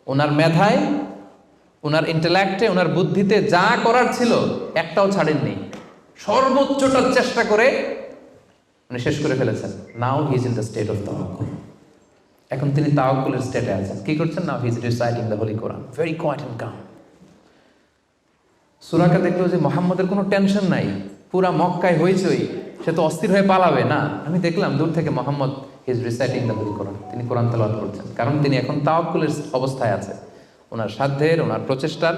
ওনার মেধায়, ওনার ইন্টেলেক্টে, ওনার বুদ্ধিতে যা করার ছিল একটাও ছাড়েননি, সর্বোচ্চটা চেষ্টা করে উনি শেষ করে ফেলেছেন। Now he is in the state of তাওয়াক্কুল, এখন তিনি তাওয়াক্কুলের স্টেটে আছেন। কি করছেন? Now he is reciting the holy Quran, very quiet and calm. সূরাকে দেখলো যে মুহাম্মদের কোনো টেনশন নাই, পুরা মক্কায় হইচই, সে তো অস্থির হয়ে পালাবে না। আমি দেখলাম দূর থেকে Muhammad he is reciting the holy Quran, তিনি কোরআন তেলাওয়াত করছেন, কারণ তিনি এখন তাওয়াক্কুলের অবস্থায় আছে। ওনার সাধ্যের, ওনার প্রচেষ্টার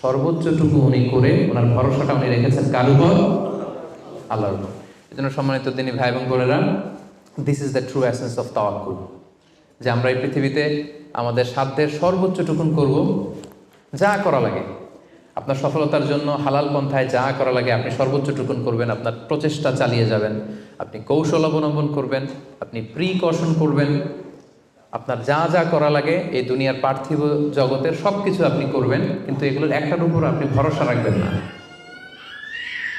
সর্বোচ্চটুকু উনি করে ওনার ভরসাটা উনি রেখেছেন কার উপর? আল্লাহর উপর। এই জন্য সম্মানিত দিনী ভাই এবং বোনেরা, this is the true essence of তাওয়াক্কুল, যে আমরা এই পৃথিবীতে আমাদের সাধ্যের সর্বোচ্চটুকুন করব, যা করা লাগে আপনার সফলতার জন্য হালাল পন্থায় যা করা লাগে আপনি সর্বোচ্চটুকুন করবেন, আপনার প্রচেষ্টা চালিয়ে যাবেন, আপনি কৌশল অবলম্বন করবেন, আপনি প্রিকশন করবেন, আপনার যা যা করা লাগে এই দুনিয়ার পার্থিব জগতের সব কিছু আপনি করবেন, কিন্তু এগুলোর একটার উপর আপনি ভরসা রাখবেন না।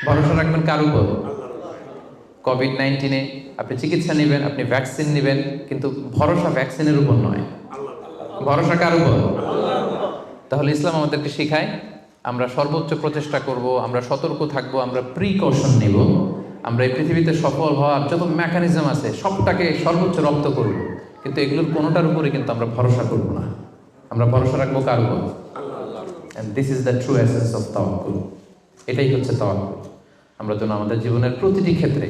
ভরসা রাখবেন কার উপর? কোভিড-19 আপনি চিকিৎসা নেবেন, আপনি ভ্যাকসিন নেবেন, কিন্তু ভরসা ভ্যাকসিনের উপর নয়, ভরসা কার উপর? তাহলে ইসলাম আমাদেরকে শেখায় আমরা সর্বোচ্চ প্রচেষ্টা করব, আমরা সতর্ক থাকব, আমরা প্রিকশন নেব, আমরা এই পৃথিবীতে সফল হওয়ার যত মেকানিজম আছে সবটাকে সর্বোচ্চ রপ্ত করব, কিন্তু এগুলোর কোনোটার উপরে কিন্তু আমরা ভরসা করব না। আমরা ভরসা রাখবো কার উপর? And this is the true essence of তাওয়াক্কুল। এটাই হচ্ছে তাওয়াক্কুল। আমরা যেন আমাদের জীবনের প্রতিটি ক্ষেত্রে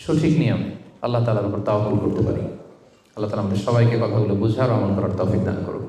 সঠিক নিয়মে আল্লাহ তাআলার উপর তাওয়াক্কুল করতে পারি। আল্লাহ তাআলা আমাদের সবাইকে কথাগুলো বুঝার ও আমল করার তৌফিক দান করুন।